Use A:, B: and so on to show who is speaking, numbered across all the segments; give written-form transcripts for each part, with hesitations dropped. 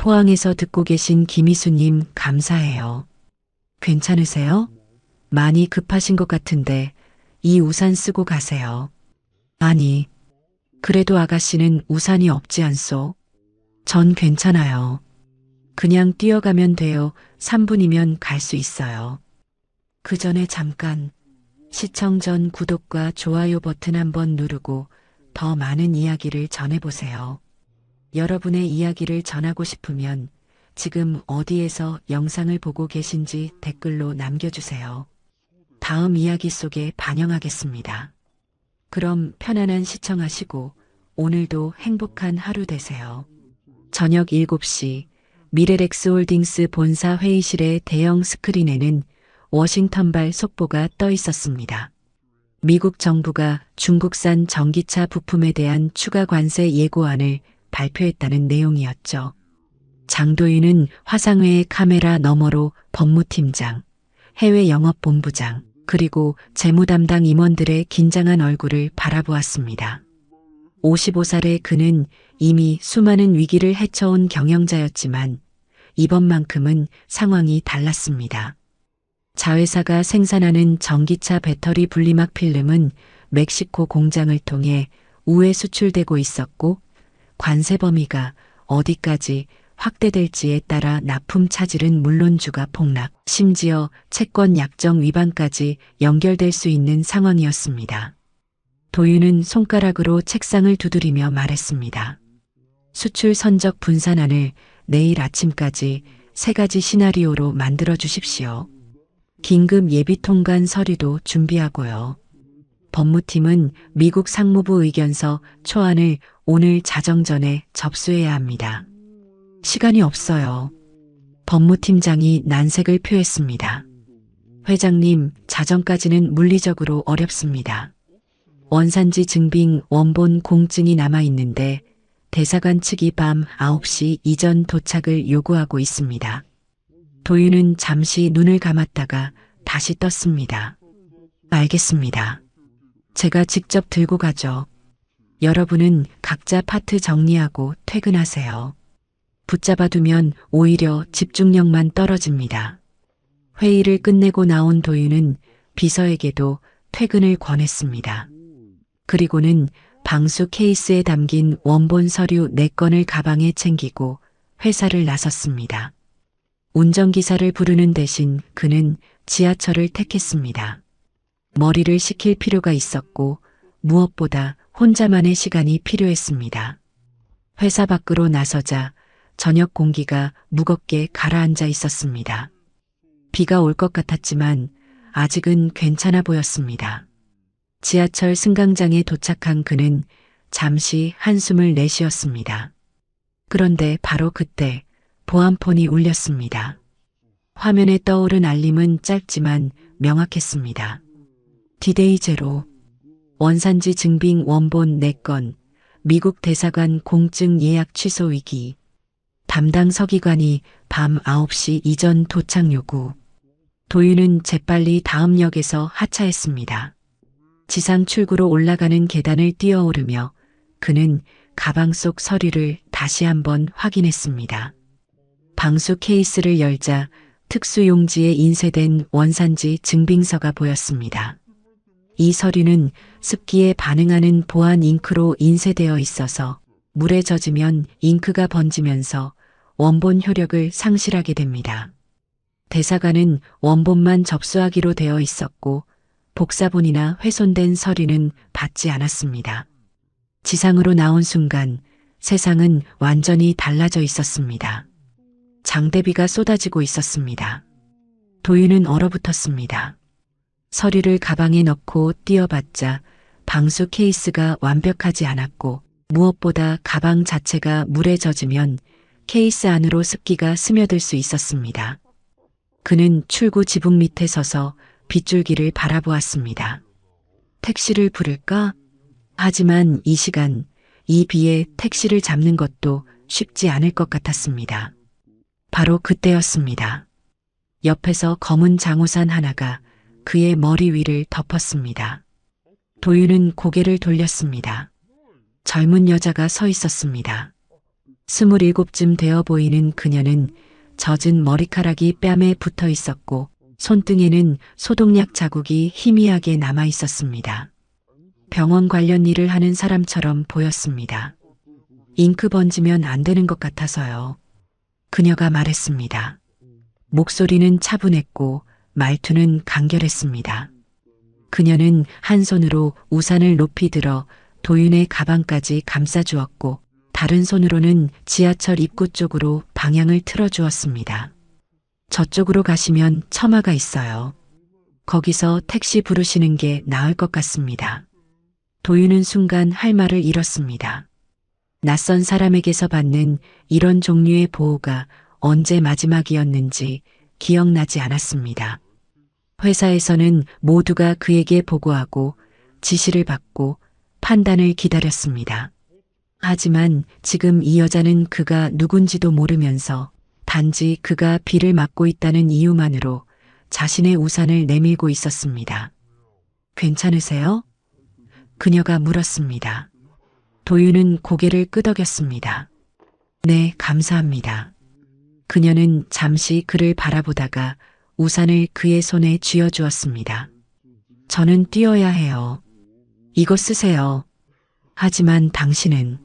A: 포항에서 듣고 계신 김희수님 감사해요. 괜찮으세요? 많이 급하신 것 같은데 이 우산 쓰고 가세요. 아니, 그래도 아가씨는 우산이 없지 않소? 전 괜찮아요. 그냥 뛰어가면 돼요. 3분이면 갈 수 있어요. 그 전에 잠깐 시청 전 구독과 좋아요 버튼 한번 누르고 더 많은 이야기를 전해보세요. 여러분의 이야기를 전하고 싶으면 지금 어디에서 영상을 보고 계신지 댓글로 남겨주세요. 다음 이야기 속에 반영하겠습니다. 그럼 편안한 시청하시고 오늘도 행복한 하루 되세요. 저녁 7시 미래렉스홀딩스 본사 회의실의 대형 스크린에는 워싱턴발 속보가 떠 있었습니다. 미국 정부가 중국산 전기차 부품에 대한 추가 관세 예고안을 발표했다는 내용이었죠. 장도윤은 화상회의 카메라 너머로 법무팀장, 해외 영업본부장, 그리고 재무담당 임원들의 긴장한 얼굴을 바라보았습니다. 55살의 그는 이미 수많은 위기를 헤쳐온 경영자였지만 이번만큼은 상황이 달랐습니다. 자회사가 생산하는 전기차 배터리 분리막 필름은 멕시코 공장을 통해 우회 수출되고 있었고 관세 범위가 어디까지 확대될지에 따라 납품 차질은 물론주가 폭락, 심지어 채권 약정 위반까지 연결될 수 있는 상황이었습니다. 도윤은 손가락으로 책상을 두드리며 말했습니다. 수출 선적 분산안을 내일 아침까지 3가지 시나리오로 만들어 주십시오. 긴급 예비 통관 서류도 준비하고요. 법무팀은 미국 상무부 의견서 초안을 오늘 자정 전에 접수해야 합니다. 시간이 없어요. 법무팀장이 난색을 표했습니다. 회장님, 자정까지는 물리적으로 어렵습니다. 원산지 증빙 원본 공증이 남아있는데 대사관 측이 밤 9시 이전 도착을 요구하고 있습니다. 도윤은 잠시 눈을 감았다가 다시 떴습니다. 알겠습니다. 제가 직접 들고 가죠. 여러분은 각자 파트 정리하고 퇴근하세요. 붙잡아두면 오히려 집중력만 떨어집니다. 회의를 끝내고 나온 도윤은 비서에게도 퇴근을 권했습니다. 그리고는 방수 케이스에 담긴 원본 서류 4건을 가방에 챙기고 회사를 나섰습니다. 운전기사를 부르는 대신 그는 지하철을 택했습니다. 머리를 식힐 필요가 있었고 무엇보다 혼자만의 시간이 필요했습니다. 회사 밖으로 나서자 저녁 공기가 무겁게 가라앉아 있었습니다. 비가 올 것 같았지만 아직은 괜찮아 보였습니다. 지하철 승강장에 도착한 그는 잠시 한숨을 내쉬었습니다. 그런데 바로 그때 보안폰이 울렸습니다. 화면에 떠오른 알림은 짧지만 명확했습니다. 디데이 제로, 원산지 증빙 원본 4건, 미국 대사관 공증 예약 취소 위기, 담당 서기관이 밤 9시 이전 도착 요구. 도윤은 재빨리 다음 역에서 하차했습니다. 지상 출구로 올라가는 계단을 뛰어오르며 그는 가방 속 서류를 다시 한번 확인했습니다. 방수 케이스를 열자 특수용지에 인쇄된 원산지 증빙서가 보였습니다. 이 서류는 습기에 반응하는 보안 잉크로 인쇄되어 있어서 물에 젖으면 잉크가 번지면서 원본 효력을 상실하게 됩니다. 대사관은 원본만 접수하기로 되어 있었고 복사본이나 훼손된 서류는 받지 않았습니다. 지상으로 나온 순간 세상은 완전히 달라져 있었습니다. 장대비가 쏟아지고 있었습니다. 도윤은 얼어붙었습니다. 서류를 가방에 넣고 뛰어봤자 방수 케이스가 완벽하지 않았고 무엇보다 가방 자체가 물에 젖으면 케이스 안으로 습기가 스며들 수 있었습니다. 그는 출구 지붕 밑에 서서 빗줄기를 바라보았습니다. 택시를 부를까? 하지만 이 시간, 이 비에 택시를 잡는 것도 쉽지 않을 것 같았습니다. 바로 그때였습니다. 옆에서 검은 장우산 하나가 그의 머리 위를 덮었습니다. 도윤은 고개를 돌렸습니다. 젊은 여자가 서 있었습니다. 27쯤 되어 보이는 그녀는 젖은 머리카락이 뺨에 붙어 있었고 손등에는 소독약 자국이 희미하게 남아 있었습니다. 병원 관련 일을 하는 사람처럼 보였습니다. 잉크 번지면 안 되는 것 같아서요. 그녀가 말했습니다. 목소리는 차분했고 말투는 간결했습니다. 그녀는 한 손으로 우산을 높이 들어 도윤의 가방까지 감싸주었고 다른 손으로는 지하철 입구 쪽으로 방향을 틀어주었습니다. 저쪽으로 가시면 처마가 있어요. 거기서 택시 부르시는 게 나을 것 같습니다. 도윤은 순간 할 말을 잃었습니다. 낯선 사람에게서 받는 이런 종류의 보호가 언제 마지막이었는지 기억나지 않았습니다. 회사에서는 모두가 그에게 보고하고 지시를 받고 판단을 기다렸습니다. 하지만 지금 이 여자는 그가 누군지도 모르면서 단지 그가 비를 맞고 있다는 이유만으로 자신의 우산을 내밀고 있었습니다. 괜찮으세요? 그녀가 물었습니다. 도윤은 고개를 끄덕였습니다. 네, 감사합니다. 그녀는 잠시 그를 바라보다가 우산을 그의 손에 쥐어주었습니다. 저는 뛰어야 해요. 이거 쓰세요. 하지만 당신은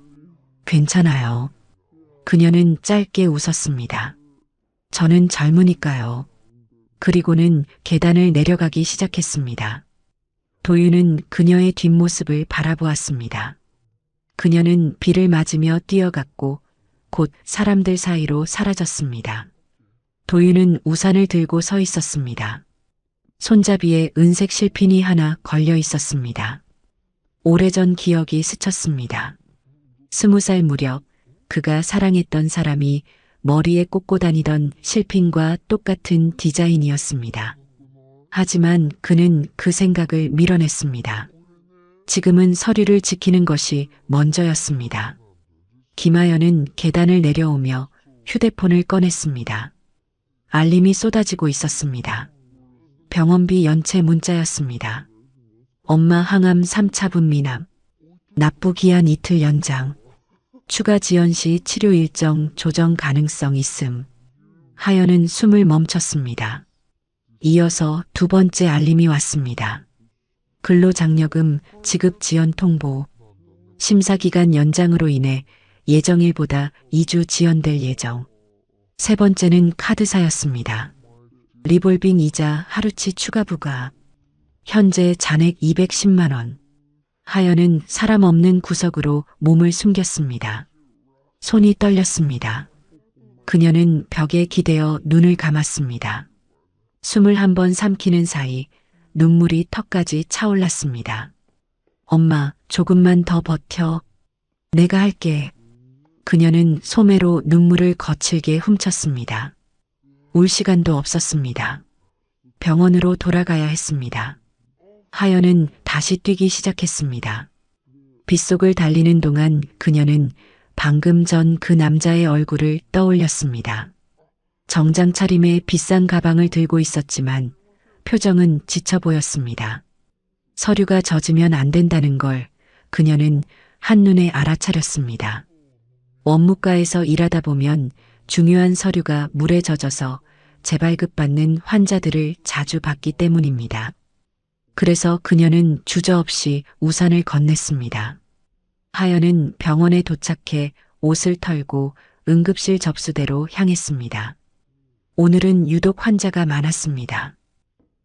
A: 괜찮아요. 그녀는 짧게 웃었습니다. 저는 젊으니까요. 그리고는 계단을 내려가기 시작했습니다. 도윤은 그녀의 뒷모습을 바라보았습니다. 그녀는 비를 맞으며 뛰어갔고 곧 사람들 사이로 사라졌습니다. 도윤은 우산을 들고 서 있었습니다. 손잡이에 은색 실핀이 하나 걸려 있었습니다. 오래전 기억이 스쳤습니다. 20살 무렵 그가 사랑했던 사람이 머리에 꽂고 다니던 실핀과 똑같은 디자인이었습니다. 하지만 그는 그 생각을 밀어냈습니다. 지금은 서류를 지키는 것이 먼저였습니다. 김하연은 계단을 내려오며 휴대폰을 꺼냈습니다. 알림이 쏟아지고 있었습니다. 병원비 연체 문자였습니다. 엄마 항암 3차 분미남. 납부 기한 이틀 연장. 추가 지연 시 치료 일정 조정 가능성 있음. 하연은 숨을 멈췄습니다. 이어서 두 번째 알림이 왔습니다. 근로장려금 지급 지연 통보. 심사기간 연장으로 인해 예정일보다 2주 지연될 예정. 세 번째는 카드사였습니다. 리볼빙 이자 하루치 추가 부과. 현재 잔액 210만 원. 하연은 사람 없는 구석으로 몸을 숨겼습니다. 손이 떨렸습니다. 그녀는 벽에 기대어 눈을 감았습니다. 숨을 한 번 삼키는 사이 눈물이 턱까지 차올랐습니다. 엄마, 조금만 더 버텨. 내가 할게. 그녀는 소매로 눈물을 거칠게 훔쳤습니다. 울 시간도 없었습니다. 병원으로 돌아가야 했습니다. 하연은 다시 뛰기 시작했습니다. 빗속을 달리는 동안 그녀는 방금 전 그 남자의 얼굴을 떠올렸습니다. 정장 차림에 비싼 가방을 들고 있었지만 표정은 지쳐 보였습니다. 서류가 젖으면 안 된다는 걸 그녀는 한눈에 알아차렸습니다. 원무과에서 일하다 보면 중요한 서류가 물에 젖어서 재발급받는 환자들을 자주 봤기 때문입니다. 그래서 그녀는 주저없이 우산을 건넸습니다. 하연은 병원에 도착해 옷을 털고 응급실 접수대로 향했습니다. 오늘은 유독 환자가 많았습니다.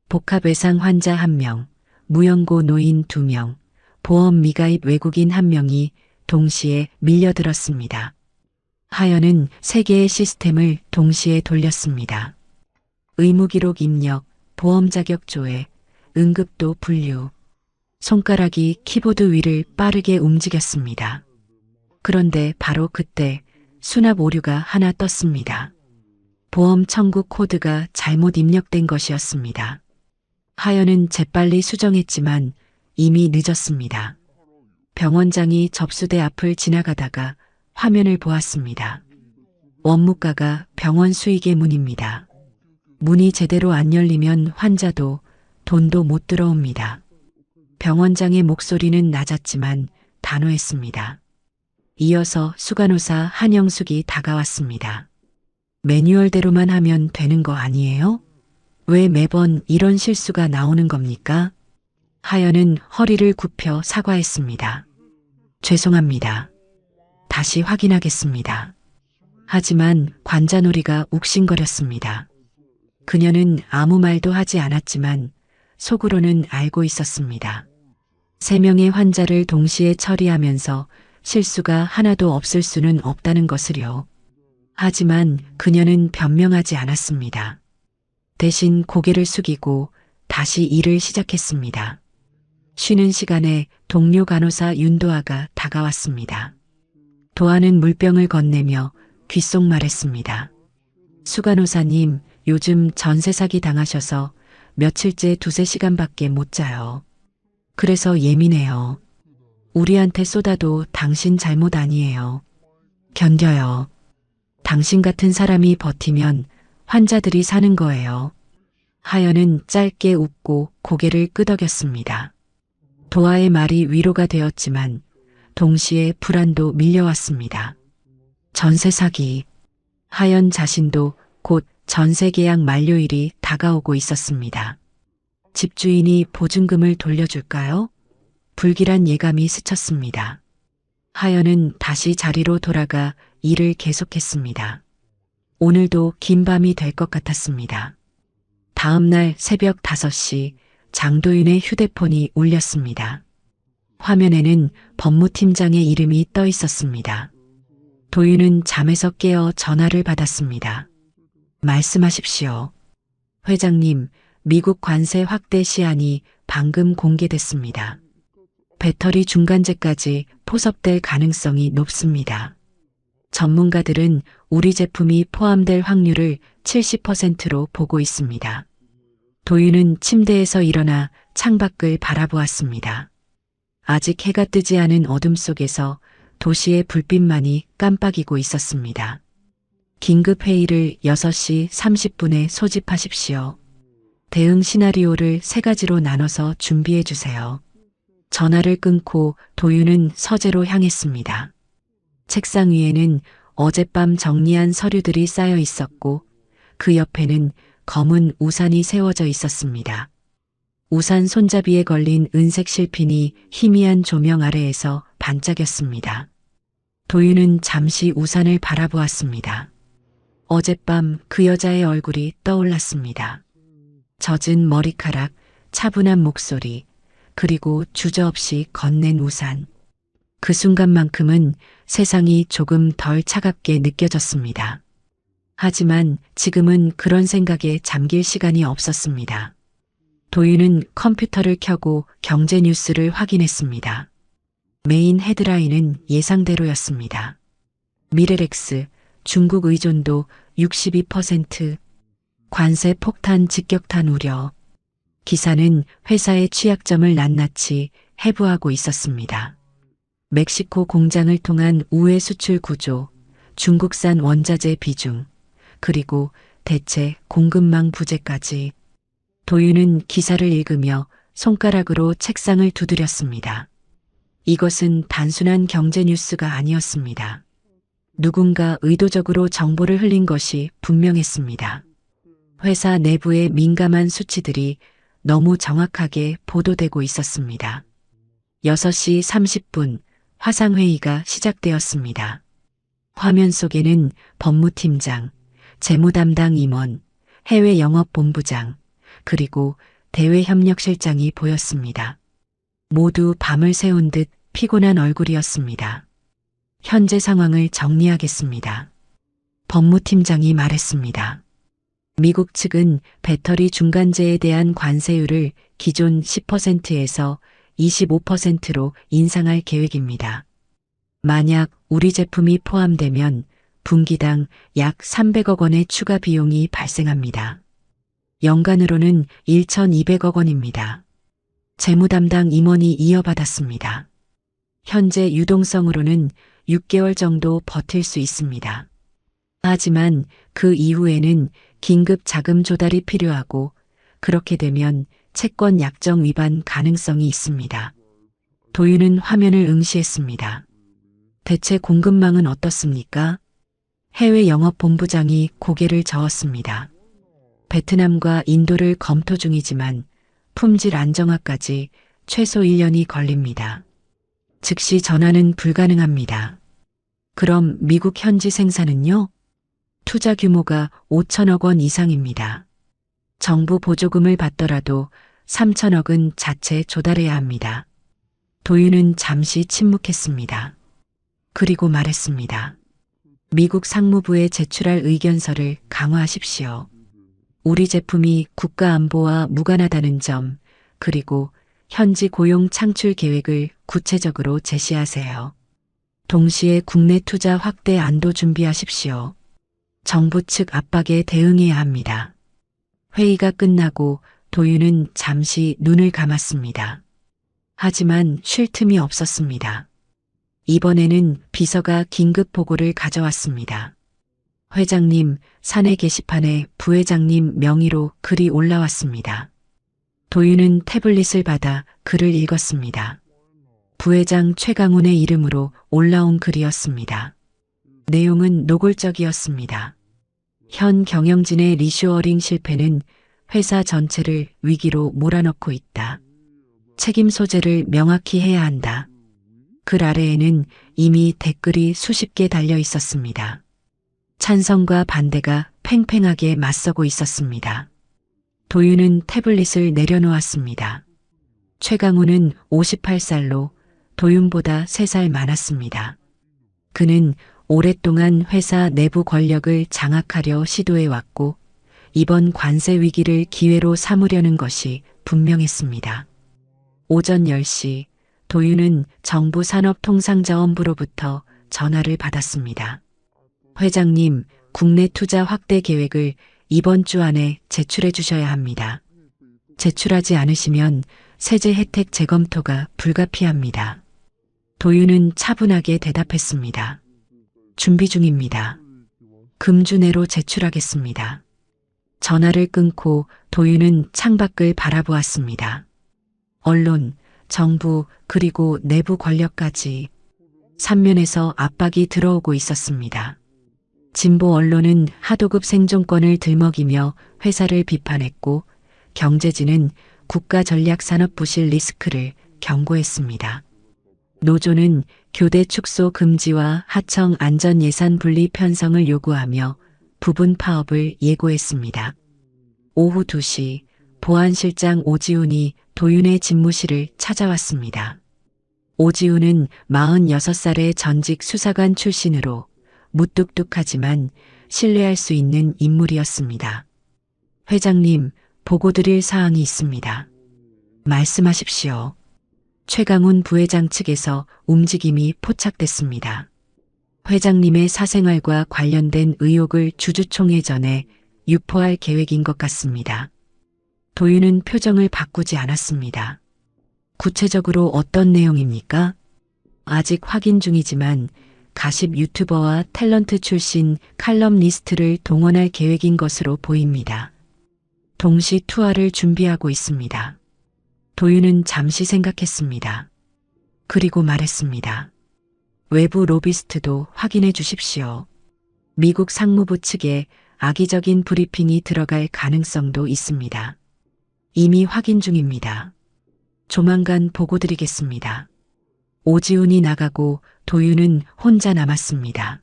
A: 복합 외상 환자 1명, 무연고 노인 2명, 보험 미가입 외국인 1명이 동시에 밀려들었습니다. 하연은 3개의 시스템을 동시에 돌렸습니다. 의무기록 입력, 보험 자격 조회, 응급도 분류. 손가락이 키보드 위를 빠르게 움직였습니다. 그런데 바로 그때 수납 오류가 하나 떴습니다. 보험 청구 코드가 잘못 입력된 것이었습니다. 하연은 재빨리 수정했지만 이미 늦었습니다. 병원장이 접수대 앞을 지나가다가 화면을 보았습니다. 원무과가 병원 수익의 문입니다. 문이 제대로 안 열리면 환자도 돈도 못 들어옵니다. 병원장의 목소리는 낮았지만 단호했습니다. 이어서 수간호사 한영숙이 다가왔습니다. 매뉴얼대로만 하면 되는 거 아니에요? 왜 매번 이런 실수가 나오는 겁니까? 하연은 허리를 굽혀 사과했습니다. 죄송합니다. 다시 확인하겠습니다. 하지만 관자놀이가 욱신거렸습니다. 그녀는 아무 말도 하지 않았지만 속으로는 알고 있었습니다. 3명의 환자를 동시에 처리하면서 실수가 하나도 없을 수는 없다는 것을요. 하지만 그녀는 변명하지 않았습니다. 대신 고개를 숙이고 다시 일을 시작했습니다. 쉬는 시간에 동료 간호사 윤도아가 다가왔습니다. 도아는 물병을 건네며 귓속말했습니다. 수간호사님, 요즘 전세 사기 당하셔서 며칠째 2~3시간밖에 못 자요. 그래서 예민해요. 우리한테 쏟아도 당신 잘못 아니에요. 견뎌요. 당신 같은 사람이 버티면 환자들이 사는 거예요. 하연은 짧게 웃고 고개를 끄덕였습니다. 도아의 말이 위로가 되었지만 동시에 불안도 밀려왔습니다. 전세 사기. 하연 자신도 곧 전세 계약 만료일이 다가오고 있었습니다. 집주인이 보증금을 돌려줄까요? 불길한 예감이 스쳤습니다. 하연은 다시 자리로 돌아가 일을 계속했습니다. 오늘도 긴 밤이 될 것 같았습니다. 다음 날 새벽 5시 장도윤의 휴대폰이 울렸습니다. 화면에는 법무팀장의 이름이 떠 있었습니다. 도윤은 잠에서 깨어 전화를 받았습니다. 말씀하십시오. 회장님, 미국 관세 확대 시한이 방금 공개됐습니다. 배터리 중간재까지 포섭될 가능성이 높습니다. 전문가들은 우리 제품이 포함될 확률을 70%로 보고 있습니다. 도윤은 침대에서 일어나 창밖을 바라보았습니다. 아직 해가 뜨지 않은 어둠 속에서 도시의 불빛만이 깜빡이고 있었습니다. 긴급 회의를 6시 30분에 소집하십시오. 대응 시나리오를 3가지로 나눠서 준비해 주세요. 전화를 끊고 도윤은 서재로 향했습니다. 책상 위에는 어젯밤 정리한 서류들이 쌓여 있었고 그 옆에는 검은 우산이 세워져 있었습니다. 우산 손잡이에 걸린 은색 실핀이 희미한 조명 아래에서 반짝였습니다. 도윤은 잠시 우산을 바라보았습니다. 어젯밤 그 여자의 얼굴이 떠올랐습니다. 젖은 머리카락, 차분한 목소리, 그리고 주저없이 건넨 우산. 그 순간만큼은 세상이 조금 덜 차갑게 느껴졌습니다. 하지만 지금은 그런 생각에 잠길 시간이 없었습니다. 도윤은 컴퓨터를 켜고 경제 뉴스를 확인했습니다. 메인 헤드라인은 예상대로였습니다. 미래렉스, 중국 의존도 62%, 관세 폭탄 직격탄 우려. 기사는 회사의 취약점을 낱낱이 해부하고 있었습니다. 멕시코 공장을 통한 우회 수출 구조, 중국산 원자재 비중, 그리고 대체 공급망 부재까지. 도윤은 기사를 읽으며 손가락으로 책상을 두드렸습니다. 이것은 단순한 경제 뉴스가 아니었습니다. 누군가 의도적으로 정보를 흘린 것이 분명했습니다. 회사 내부의 민감한 수치들이 너무 정확하게 보도되고 있었습니다. 6시 30분 화상회의가 시작되었습니다. 화면 속에는 법무팀장, 재무담당 임원, 해외 영업본부장, 그리고 대외협력실장이 보였습니다. 모두 밤을 새운 듯 피곤한 얼굴이었습니다. 현재 상황을 정리하겠습니다. 법무팀장이 말했습니다. 미국 측은 배터리 중간재에 대한 관세율을 기존 10%에서 25%로 인상할 계획입니다. 만약 우리 제품이 포함되면 분기당 약 300억 원의 추가 비용이 발생합니다. 연간으로는 1,200억 원입니다. 재무담당 임원이 이어받았습니다. 현재 유동성으로는 6개월 정도 버틸 수 있습니다. 하지만 그 이후에는 긴급 자금 조달이 필요하고 그렇게 되면 채권 약정 위반 가능성이 있습니다. 도윤은 화면을 응시했습니다. 대체 공급망은 어떻습니까? 해외 영업본부장이 고개를 저었습니다. 베트남과 인도를 검토 중이지만 품질 안정화까지 최소 1년이 걸립니다. 즉시 전환은 불가능합니다. 그럼 미국 현지 생산은요? 투자 규모가 5천억 원 이상입니다. 정부 보조금을 받더라도 3천억은 자체 조달해야 합니다. 도윤은 잠시 침묵했습니다. 그리고 말했습니다. 미국 상무부에 제출할 의견서를 강화하십시오. 우리 제품이 국가 안보와 무관하다는 점, 그리고 현지 고용 창출 계획을 구체적으로 제시하세요. 동시에 국내 투자 확대 안도 준비하십시오. 정부 측 압박에 대응해야 합니다. 회의가 끝나고 도윤은 잠시 눈을 감았습니다. 하지만 쉴 틈이 없었습니다. 이번에는 비서가 긴급 보고를 가져왔습니다. 회장님, 사내 게시판에 부회장님 명의로 글이 올라왔습니다. 도윤은 태블릿을 받아 글을 읽었습니다. 부회장 최강훈의 이름으로 올라온 글이었습니다. 내용은 노골적이었습니다. 현 경영진의 리쇼어링 실패는 회사 전체를 위기로 몰아넣고 있다. 책임 소재를 명확히 해야 한다. 글 아래에는 이미 댓글이 수십 개 달려 있었습니다. 찬성과 반대가 팽팽하게 맞서고 있었습니다. 도윤은 태블릿을 내려놓았습니다. 최강훈은 58살로 도윤보다 3살 많았습니다. 그는 오랫동안 회사 내부 권력을 장악하려 시도해왔고 이번 관세 위기를 기회로 삼으려는 것이 분명했습니다. 오전 10시 도윤은 정부 산업통상자원부로부터 전화를 받았습니다. 회장님, 국내 투자 확대 계획을 이번 주 안에 제출해 주셔야 합니다. 제출하지 않으시면 세제 혜택 재검토가 불가피합니다. 도윤은 차분하게 대답했습니다. 준비 중입니다. 금주 내로 제출하겠습니다. 전화를 끊고 도윤은 창밖을 바라보았습니다. 언론, 정부, 그리고 내부 권력까지 삼면에서 압박이 들어오고 있었습니다. 진보 언론은 하도급 생존권을 들먹이며 회사를 비판했고 경제지는 국가전략산업 부실 리스크를 경고했습니다. 노조는 교대 축소 금지와 하청 안전 예산 분리 편성을 요구하며 부분 파업을 예고했습니다. 오후 2시 보안실장 오지훈이 도윤의 집무실을 찾아왔습니다. 오지훈은 46살의 전직 수사관 출신으로 무뚝뚝하지만 신뢰할 수 있는 인물이었습니다. 회장님, 보고드릴 사항이 있습니다. 말씀하십시오. 최강훈 부회장 측에서 움직임이 포착됐습니다. 회장님의 사생활과 관련된 의혹을 주주총회 전에 유포할 계획인 것 같습니다. 도윤은 표정을 바꾸지 않았습니다. 구체적으로 어떤 내용입니까? 아직 확인 중이지만 가십 유튜버와 탤런트 출신 칼럼니스트를 동원할 계획인 것으로 보입니다. 동시 투하를 준비하고 있습니다. 도윤은 잠시 생각했습니다. 그리고 말했습니다. 외부 로비스트도 확인해 주십시오. 미국 상무부 측에 악의적인 브리핑이 들어갈 가능성도 있습니다. 이미 확인 중입니다. 조만간 보고드리겠습니다. 오지훈이 나가고 도윤은 혼자 남았습니다.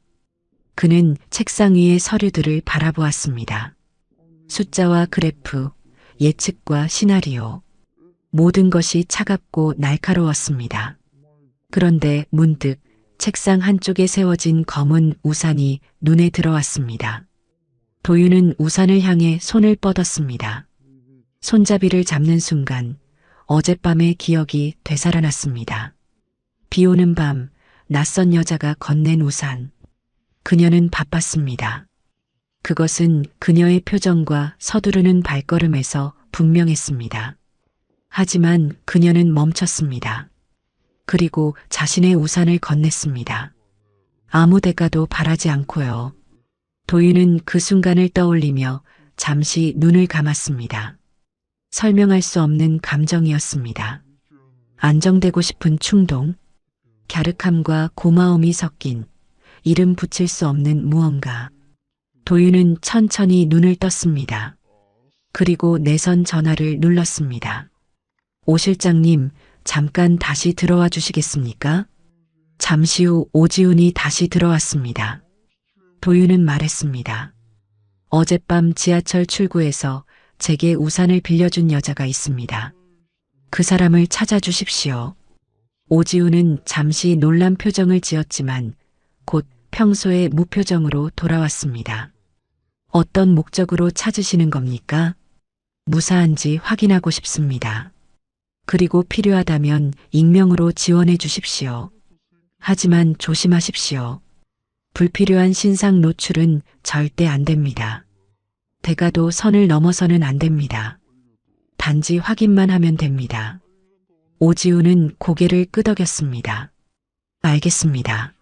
A: 그는 책상 위의 서류들을 바라보았습니다. 숫자와 그래프, 예측과 시나리오. 모든 것이 차갑고 날카로웠습니다. 그런데 문득 책상 한쪽에 세워진 검은 우산이 눈에 들어왔습니다. 도윤은 우산을 향해 손을 뻗었습니다. 손잡이를 잡는 순간 어젯밤의 기억이 되살아났습니다. 비 오는 밤 낯선 여자가 건넨 우산. 그녀는 바빴습니다. 그것은 그녀의 표정과 서두르는 발걸음에서 분명했습니다. 하지만 그녀는 멈췄습니다. 그리고 자신의 우산을 건넸습니다. 아무 대가도 바라지 않고요. 도윤은 그 순간을 떠올리며 잠시 눈을 감았습니다. 설명할 수 없는 감정이었습니다. 안정되고 싶은 충동, 갸륵함과 고마움이 섞인 이름 붙일 수 없는 무언가. 도윤은 천천히 눈을 떴습니다. 그리고 내선 전화를 눌렀습니다. 오 실장님, 잠깐 다시 들어와 주시겠습니까? 잠시 후 오지훈이 다시 들어왔습니다. 도윤은 말했습니다. 어젯밤 지하철 출구에서 제게 우산을 빌려준 여자가 있습니다. 그 사람을 찾아주십시오. 오지훈은 잠시 놀란 표정을 지었지만 곧 평소의 무표정으로 돌아왔습니다. 어떤 목적으로 찾으시는 겁니까? 무사한지 확인하고 싶습니다. 그리고 필요하다면 익명으로 지원해 주십시오. 하지만 조심하십시오. 불필요한 신상 노출은 절대 안 됩니다. 대가도 선을 넘어서는 안 됩니다. 단지 확인만 하면 됩니다. 오지훈은 고개를 끄덕였습니다. 알겠습니다.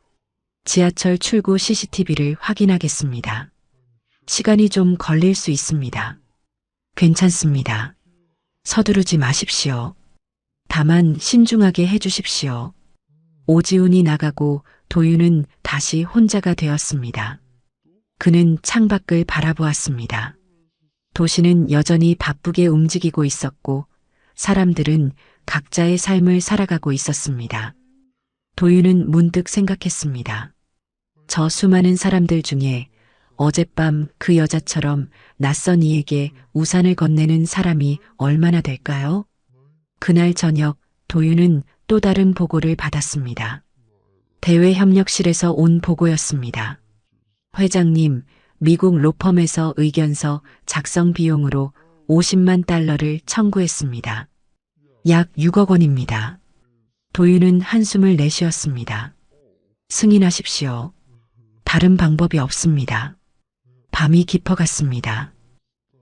A: 지하철 출구 CCTV를 확인하겠습니다. 시간이 좀 걸릴 수 있습니다. 괜찮습니다. 서두르지 마십시오. 다만 신중하게 해주십시오. 오지훈이 나가고 도윤은 다시 혼자가 되었습니다. 그는 창밖을 바라보았습니다. 도시는 여전히 바쁘게 움직이고 있었고 사람들은 각자의 삶을 살아가고 있었습니다. 도윤은 문득 생각했습니다. 저 수많은 사람들 중에 어젯밤 그 여자처럼 낯선 이에게 우산을 건네는 사람이 얼마나 될까요? 그날 저녁 도윤은 또 다른 보고를 받았습니다. 대외협력실에서 온 보고였습니다. 회장님, 미국 로펌에서 의견서 작성 비용으로 50만 달러를 청구했습니다. 약 6억 원입니다. 도윤은 한숨을 내쉬었습니다. 승인하십시오. 다른 방법이 없습니다. 밤이 깊어갔습니다.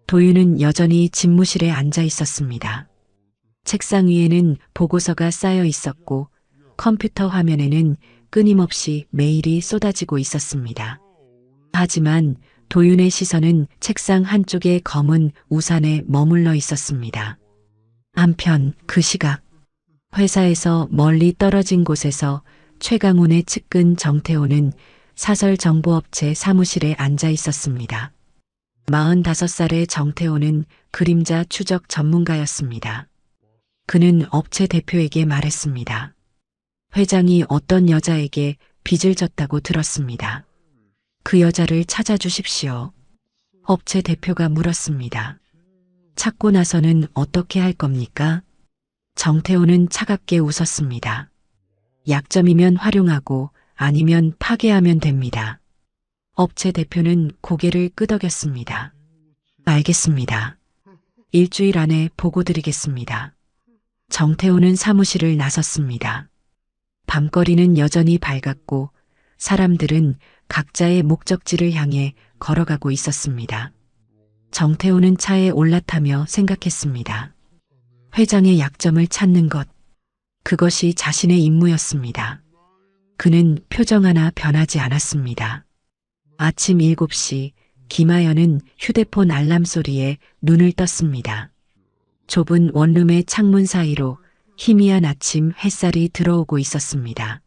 A: 도윤은 여전히 집무실에 앉아 있었습니다. 책상 위에는 보고서가 쌓여 있었고 컴퓨터 화면에는 끊임없이 메일이 쏟아지고 있었습니다. 하지만 도윤의 시선은 책상 한쪽의 검은 우산에 머물러 있었습니다. 한편 그 시각 회사에서 멀리 떨어진 곳에서 최강훈의 측근 정태호는 사설정보업체 사무실에 앉아 있었습니다. 45살의 정태호는 그림자 추적 전문가였습니다. 그는 업체 대표에게 말했습니다. 회장이 어떤 여자에게 빚을 졌다고 들었습니다. 그 여자를 찾아주십시오. 업체 대표가 물었습니다. 찾고 나서는 어떻게 할 겁니까? 정태호는 차갑게 웃었습니다. 약점이면 활용하고 아니면 파괴하면 됩니다. 업체 대표는 고개를 끄덕였습니다. 알겠습니다. 일주일 안에 보고 드리겠습니다. 정태호는 사무실을 나섰습니다. 밤거리는 여전히 밝았고 사람들은 각자의 목적지를 향해 걸어가고 있었습니다. 정태호는 차에 올라타며 생각했습니다. 회장의 약점을 찾는 것, 그것이 자신의 임무였습니다. 그는 표정 하나 변하지 않았습니다. 아침 7시 김하연은 휴대폰 알람 소리에 눈을 떴습니다. 좁은 원룸의 창문 사이로 희미한 아침 햇살이 들어오고 있었습니다.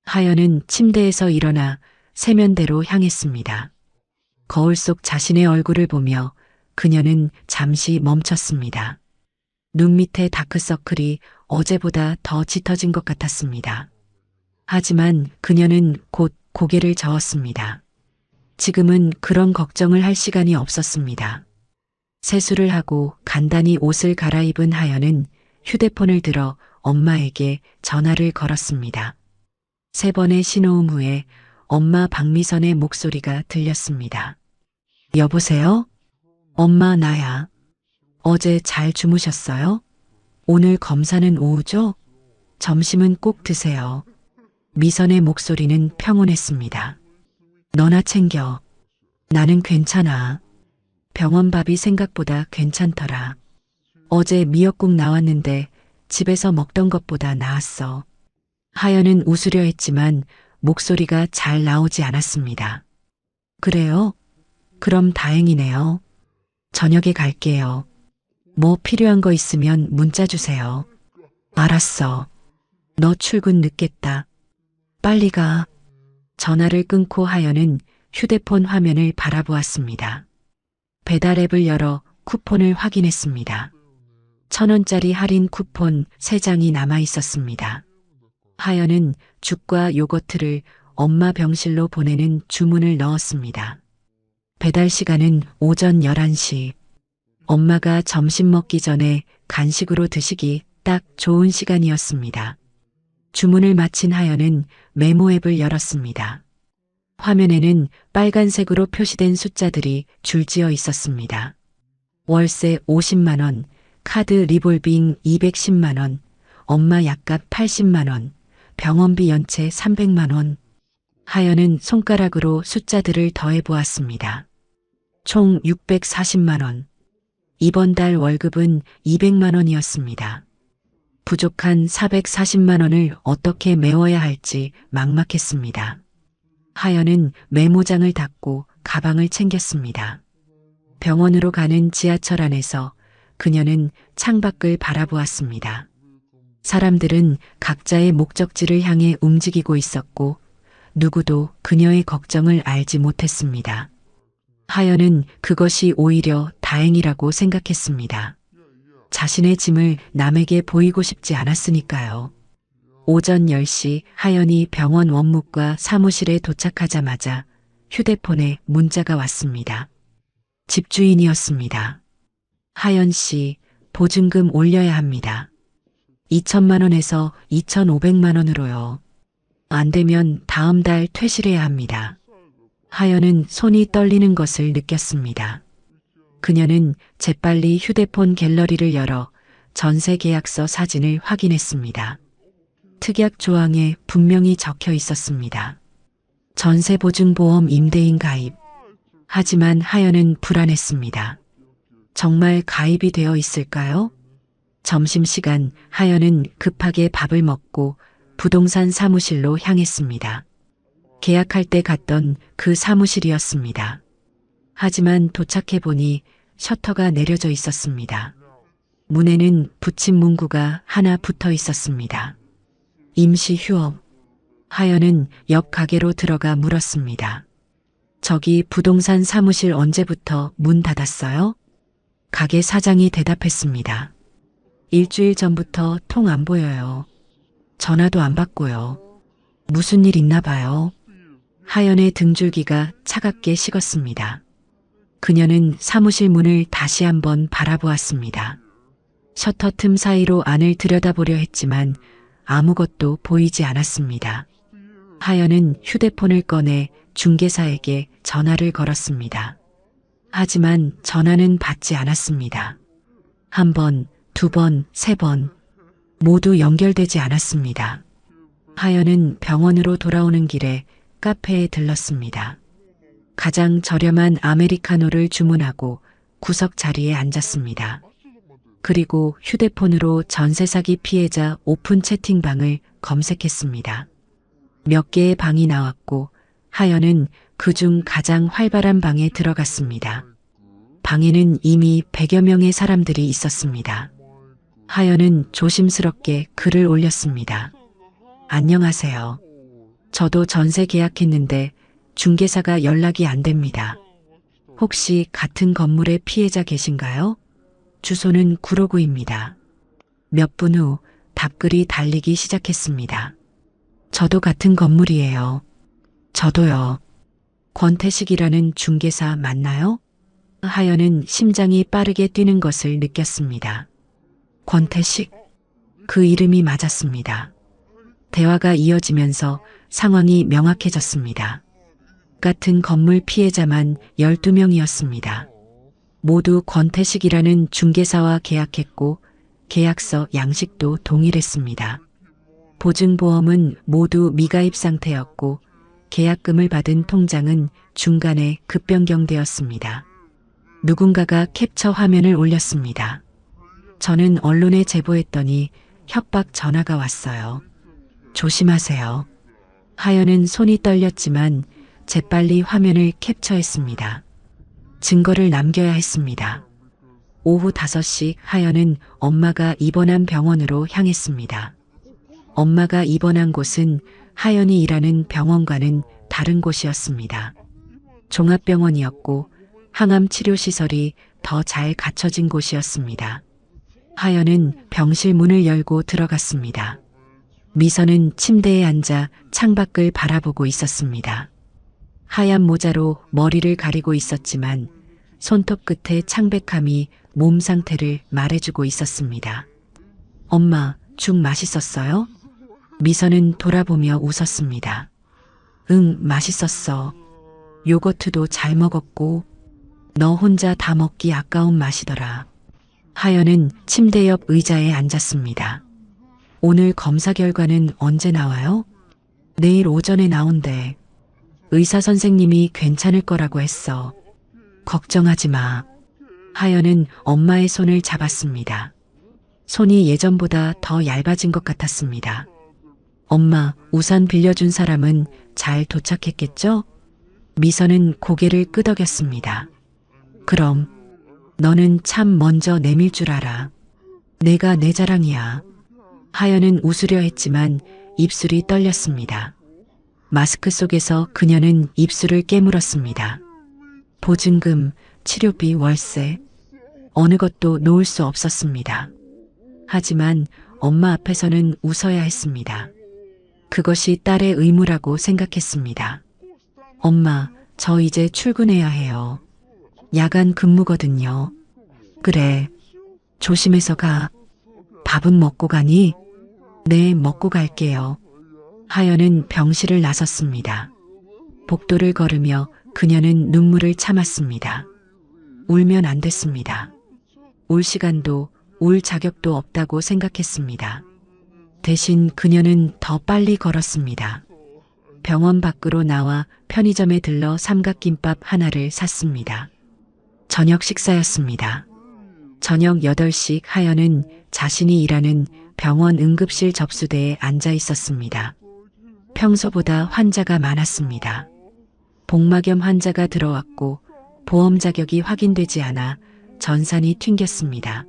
A: 하연은 침대에서 일어나 세면대로 향했습니다. 거울 속 자신의 얼굴을 보며 그녀는 잠시 멈췄습니다. 눈 밑에 다크서클이 어제보다 더 짙어진 것 같았습니다. 하지만 그녀는 곧 고개를 저었습니다. 지금은 그런 걱정을 할 시간이 없었습니다. 세수를 하고 간단히 옷을 갈아입은 하연은 휴대폰을 들어 엄마에게 전화를 걸었습니다. 3번의 신호음 후에 엄마 박미선의 목소리가 들렸습니다. 여보세요? 엄마 나야. 어제 잘 주무셨어요? 오늘 검사는 오후죠? 점심은 꼭 드세요. 미선의 목소리는 평온했습니다. 너나 챙겨. 나는 괜찮아. 병원 밥이 생각보다 괜찮더라. 어제 미역국 나왔는데 집에서 먹던 것보다 나았어. 하연은 웃으려 했지만 목소리가 잘 나오지 않았습니다. 그래요? 그럼 다행이네요. 저녁에 갈게요. 뭐 필요한 거 있으면 문자 주세요. 알았어. 너 출근 늦겠다. 빨리 가. 전화를 끊고 하연은 휴대폰 화면을 바라보았습니다. 배달 앱을 열어 쿠폰을 확인했습니다. 1,000원짜리 할인 쿠폰 3장이 남아 있었습니다. 하연은 죽과 요거트를 엄마 병실로 보내는 주문을 넣었습니다. 배달 시간은 오전 11시. 엄마가 점심 먹기 전에 간식으로 드시기 딱 좋은 시간이었습니다. 주문을 마친 하연은 메모 앱을 열었습니다. 화면에는 빨간색으로 표시된 숫자들이 줄지어 있었습니다. 월세 50만 원, 카드 리볼빙 210만 원, 엄마 약값 80만 원, 병원비 연체 300만 원. 하연은 손가락으로 숫자들을 더해 보았습니다. 총 640만 원. 이번 달 월급은 200만 원이었습니다. 부족한 440만 원을 어떻게 메워야 할지 막막했습니다. 하연은 메모장을 닫고 가방을 챙겼습니다. 병원으로 가는 지하철 안에서 그녀는 창밖을 바라보았습니다. 사람들은 각자의 목적지를 향해 움직이고 있었고 누구도 그녀의 걱정을 알지 못했습니다. 하연은 그것이 오히려 다행이라고 생각했습니다. 자신의 짐을 남에게 보이고 싶지 않았으니까요. 오전 10시 하연이 병원 원무과 사무실에 도착하자마자 휴대폰에 문자가 왔습니다. 집주인이었습니다. 하연 씨, 보증금 올려야 합니다. 2천만 원에서 2,500만 원으로요. 안 되면 다음 달 퇴실해야 합니다. 하연은 손이 떨리는 것을 느꼈습니다. 그녀는 재빨리 휴대폰 갤러리를 열어 전세 계약서 사진을 확인했습니다. 특약 조항에 분명히 적혀 있었습니다. 전세보증보험 임대인 가입. 하지만 하연은 불안했습니다. 정말 가입이 되어 있을까요? 점심시간 하연은 급하게 밥을 먹고 부동산 사무실로 향했습니다. 계약할 때 갔던 그 사무실이었습니다. 하지만 도착해보니 셔터가 내려져 있었습니다. 문에는 붙임 문구가 하나 붙어 있었습니다. 임시 휴업. 하연은 옆 가게로 들어가 물었습니다. 저기 부동산 사무실 언제부터 문 닫았어요? 가게 사장이 대답했습니다. 일주일 전부터 통 안 보여요. 전화도 안 받고요. 무슨 일 있나 봐요. 하연의 등줄기가 차갑게 식었습니다. 그녀는 사무실 문을 다시 한번 바라보았습니다. 셔터 틈 사이로 안을 들여다보려 했지만 아무것도 보이지 않았습니다. 하연은 휴대폰을 꺼내 중개사에게 전화를 걸었습니다. 하지만 전화는 받지 않았습니다. 한 번, 두 번, 세 번 모두 연결되지 않았습니다. 하연은 병원으로 돌아오는 길에 카페에 들렀습니다. 가장 저렴한 아메리카노를 주문하고 구석 자리에 앉았습니다. 그리고 휴대폰으로 전세 사기 피해자 오픈 채팅방을 검색했습니다. 몇 개의 방이 나왔고 하연은 그중 가장 활발한 방에 들어갔습니다. 방에는 이미 100여 명의 사람들이 있었습니다. 하연은 조심스럽게 글을 올렸습니다. 안녕하세요. 저도 전세 계약했는데 중개사가 연락이 안 됩니다. 혹시 같은 건물의 피해자 계신가요? 주소는 구로구입니다. 몇 분 후 답글이 달리기 시작했습니다. 저도 같은 건물이에요. 저도요. 권태식이라는 중개사 맞나요? 하연은 심장이 빠르게 뛰는 것을 느꼈습니다. 권태식? 그 이름이 맞았습니다. 대화가 이어지면서 상황이 명확해졌습니다. 같은 건물 피해자만 12명이었습니다. 모두 권태식이라는 중개사와 계약했고 계약서 양식도 동일했습니다. 보증보험은 모두 미가입 상태였고 계약금을 받은 통장은 중간에 급변경되었습니다. 누군가가 캡처 화면을 올렸습니다. 저는 언론에 제보했더니 협박 전화가 왔어요. 조심하세요. 하연은 손이 떨렸지만 재빨리 화면을 캡처했습니다. 증거를 남겨야 했습니다. 오후 5시 하연은 엄마가 입원한 병원으로 향했습니다. 엄마가 입원한 곳은 하연이 일하는 병원과는 다른 곳이었습니다. 종합병원이었고 항암 치료 시설이 더 잘 갖춰진 곳이었습니다. 하연은 병실 문을 열고 들어갔습니다. 미선은 침대에 앉아 창밖을 바라보고 있었습니다. 하얀 모자로 머리를 가리고 있었지만 손톱 끝의 창백함이 몸 상태를 말해주고 있었습니다. 엄마, 죽 맛있었어요? 미선은 돌아보며 웃었습니다. 응, 맛있었어. 요거트도 잘 먹었고 너 혼자 다 먹기 아까운 맛이더라. 하연은 침대 옆 의자에 앉았습니다. 오늘 검사 결과는 언제 나와요? 내일 오전에 나온대. 의사 선생님이 괜찮을 거라고 했어. 걱정하지 마. 하연은 엄마의 손을 잡았습니다. 손이 예전보다 더 얇아진 것 같았습니다. 엄마, 우산 빌려준 사람은 잘 도착했겠죠? 미선은 고개를 끄덕였습니다. 그럼 너는 참 먼저 내밀 줄 알아. 내가 내 자랑이야. 하연은 웃으려 했지만 입술이 떨렸습니다. 마스크 속에서 그녀는 입술을 깨물었습니다. 보증금, 치료비, 월세, 어느 것도 놓을 수 없었습니다. 하지만 엄마 앞에서는 웃어야 했습니다. 그것이 딸의 의무라고 생각했습니다. 엄마, 저 이제 출근해야 해요. 야간 근무거든요. 그래, 조심해서 가. 밥은 먹고 가니? 네, 먹고 갈게요. 하연은 병실을 나섰습니다. 복도를 걸으며 그녀는 눈물을 참았습니다. 울면 안 됐습니다. 울 시간도 울 자격도 없다고 생각했습니다. 대신 그녀는 더 빨리 걸었습니다. 병원 밖으로 나와 편의점에 들러 삼각김밥 하나를 샀습니다. 저녁 식사였습니다. 저녁 8시 하연은 자신이 일하는 병원 응급실 접수대에 앉아 있었습니다. 평소보다 환자가 많았습니다. 복막염 환자가 들어왔고 보험 자격이 확인되지 않아 전산이 튕겼습니다.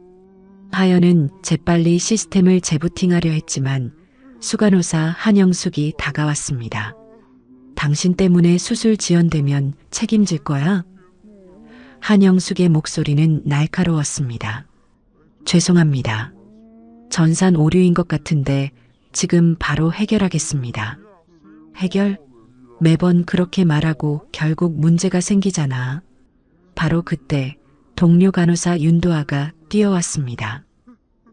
A: 하연은 재빨리 시스템을 재부팅하려 했지만 수간호사 한영숙이 다가왔습니다. 당신 때문에 수술 지연되면 책임질 거야? 한영숙의 목소리는 날카로웠습니다. 죄송합니다. 전산 오류인 것 같은데 지금 바로 해결하겠습니다. 해결? 매번 그렇게 말하고 결국 문제가 생기잖아. 바로 그때 동료 간호사 윤도아가 뛰어왔습니다.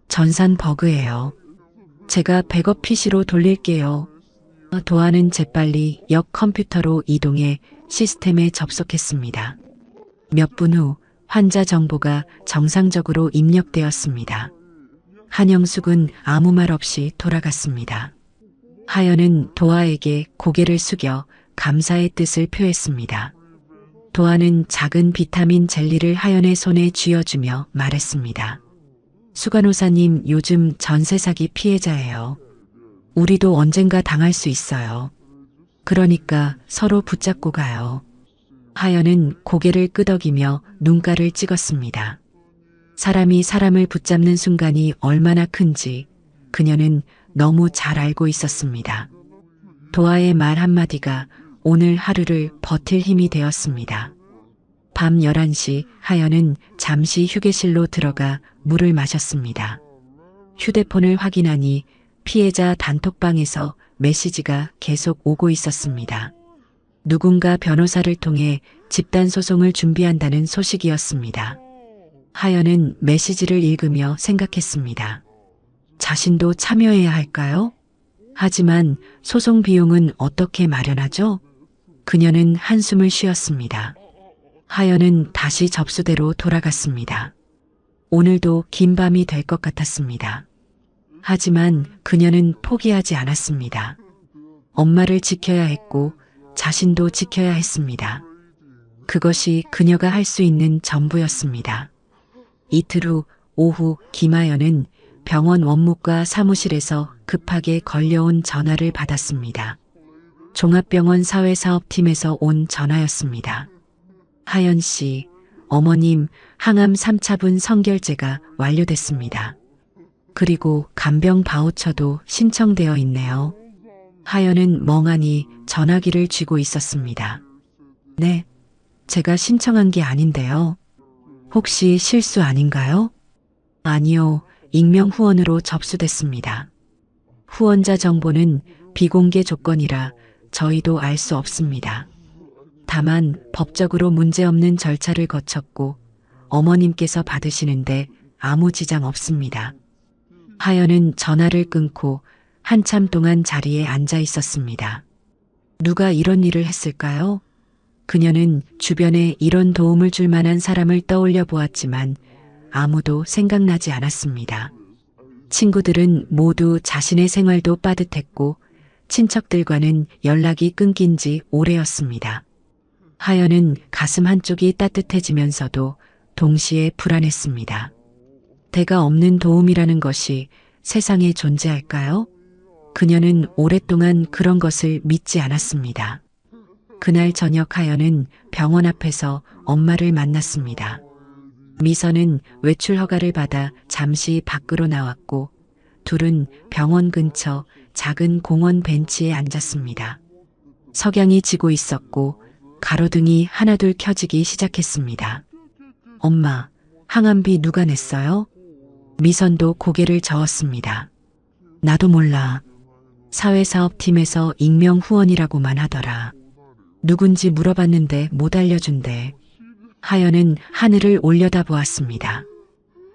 A: 전산 버그예요. 제가 백업 PC로 돌릴게요. 도아는 재빨리 역 컴퓨터로 이동해 시스템에 접속했습니다. 몇 분 후 환자 정보가 정상적으로 입력되었습니다. 한영숙은 아무 말 없이 돌아갔습니다. 하연은 도아에게 고개를 숙여 감사의 뜻을 표했습니다. 도아는 작은 비타민 젤리를 하연의 손에 쥐어주며 말했습니다. 수간호사님, 요즘 전세 사기 피해자예요. 우리도 언젠가 당할 수 있어요. 그러니까 서로 붙잡고 가요. 하연은 고개를 끄덕이며 눈가를 찍었습니다. 사람이 사람을 붙잡는 순간이 얼마나 큰지 그녀는 너무 잘 알고 있었습니다. 도아의 말 한마디가 오늘 하루를 버틸 힘이 되었습니다. 밤 11시 하연은 잠시 휴게실로 들어가 물을 마셨습니다. 휴대폰을 확인하니 피해자 단톡방에서 메시지가 계속 오고 있었습니다. 누군가 변호사를 통해 집단 소송을 준비한다는 소식이었습니다. 하연은 메시지를 읽으며 생각했습니다. 자신도 참여해야 할까요? 하지만 소송 비용은 어떻게 마련하죠? 그녀는 한숨을 쉬었습니다. 하연은 다시 접수대로 돌아갔습니다. 오늘도 긴 밤이 될 것 같았습니다. 하지만 그녀는 포기하지 않았습니다. 엄마를 지켜야 했고 자신도 지켜야 했습니다. 그것이 그녀가 할 수 있는 전부였습니다. 이틀 후 오후 김하연은 병원 원무과 사무실에서 급하게 걸려온 전화를 받았습니다. 종합병원 사회사업팀에서 온 전화였습니다. 하연 씨, 어머님 항암 3차분 선결제가 완료됐습니다. 그리고 간병 바우처도 신청되어 있네요. 하연은 멍하니 전화기를 쥐고 있었습니다. 네, 제가 신청한 게 아닌데요. 혹시 실수 아닌가요? 아니요, 익명 후원으로 접수됐습니다. 후원자 정보는 비공개 조건이라 저희도 알 수 없습니다. 다만 법적으로 문제없는 절차를 거쳤고 어머님께서 받으시는데 아무 지장 없습니다. 하연은 전화를 끊고 한참 동안 자리에 앉아 있었습니다. 누가 이런 일을 했을까요? 그녀는 주변에 이런 도움을 줄 만한 사람을 떠올려 보았지만 아무도 생각나지 않았습니다. 친구들은 모두 자신의 생활도 빠듯했고 친척들과는 연락이 끊긴 지 오래였습니다. 하연은 가슴 한쪽이 따뜻해지면서도 동시에 불안했습니다. 대가 없는 도움이라는 것이 세상에 존재할까요? 그녀는 오랫동안 그런 것을 믿지 않았습니다. 그날 저녁 하연은 병원 앞에서 엄마를 만났습니다. 미선은 외출 허가를 받아 잠시 밖으로 나왔고 둘은 병원 근처 작은 공원 벤치에 앉았습니다. 석양이 지고 있었고 가로등이 하나둘 켜지기 시작했습니다. 엄마, 항암비 누가 냈어요? 미선도 고개를 저었습니다. 나도 몰라. 사회사업팀에서 익명 후원이라고만 하더라. 누군지 물어봤는데 못 알려준대. 하연은 하늘을 올려다보았습니다.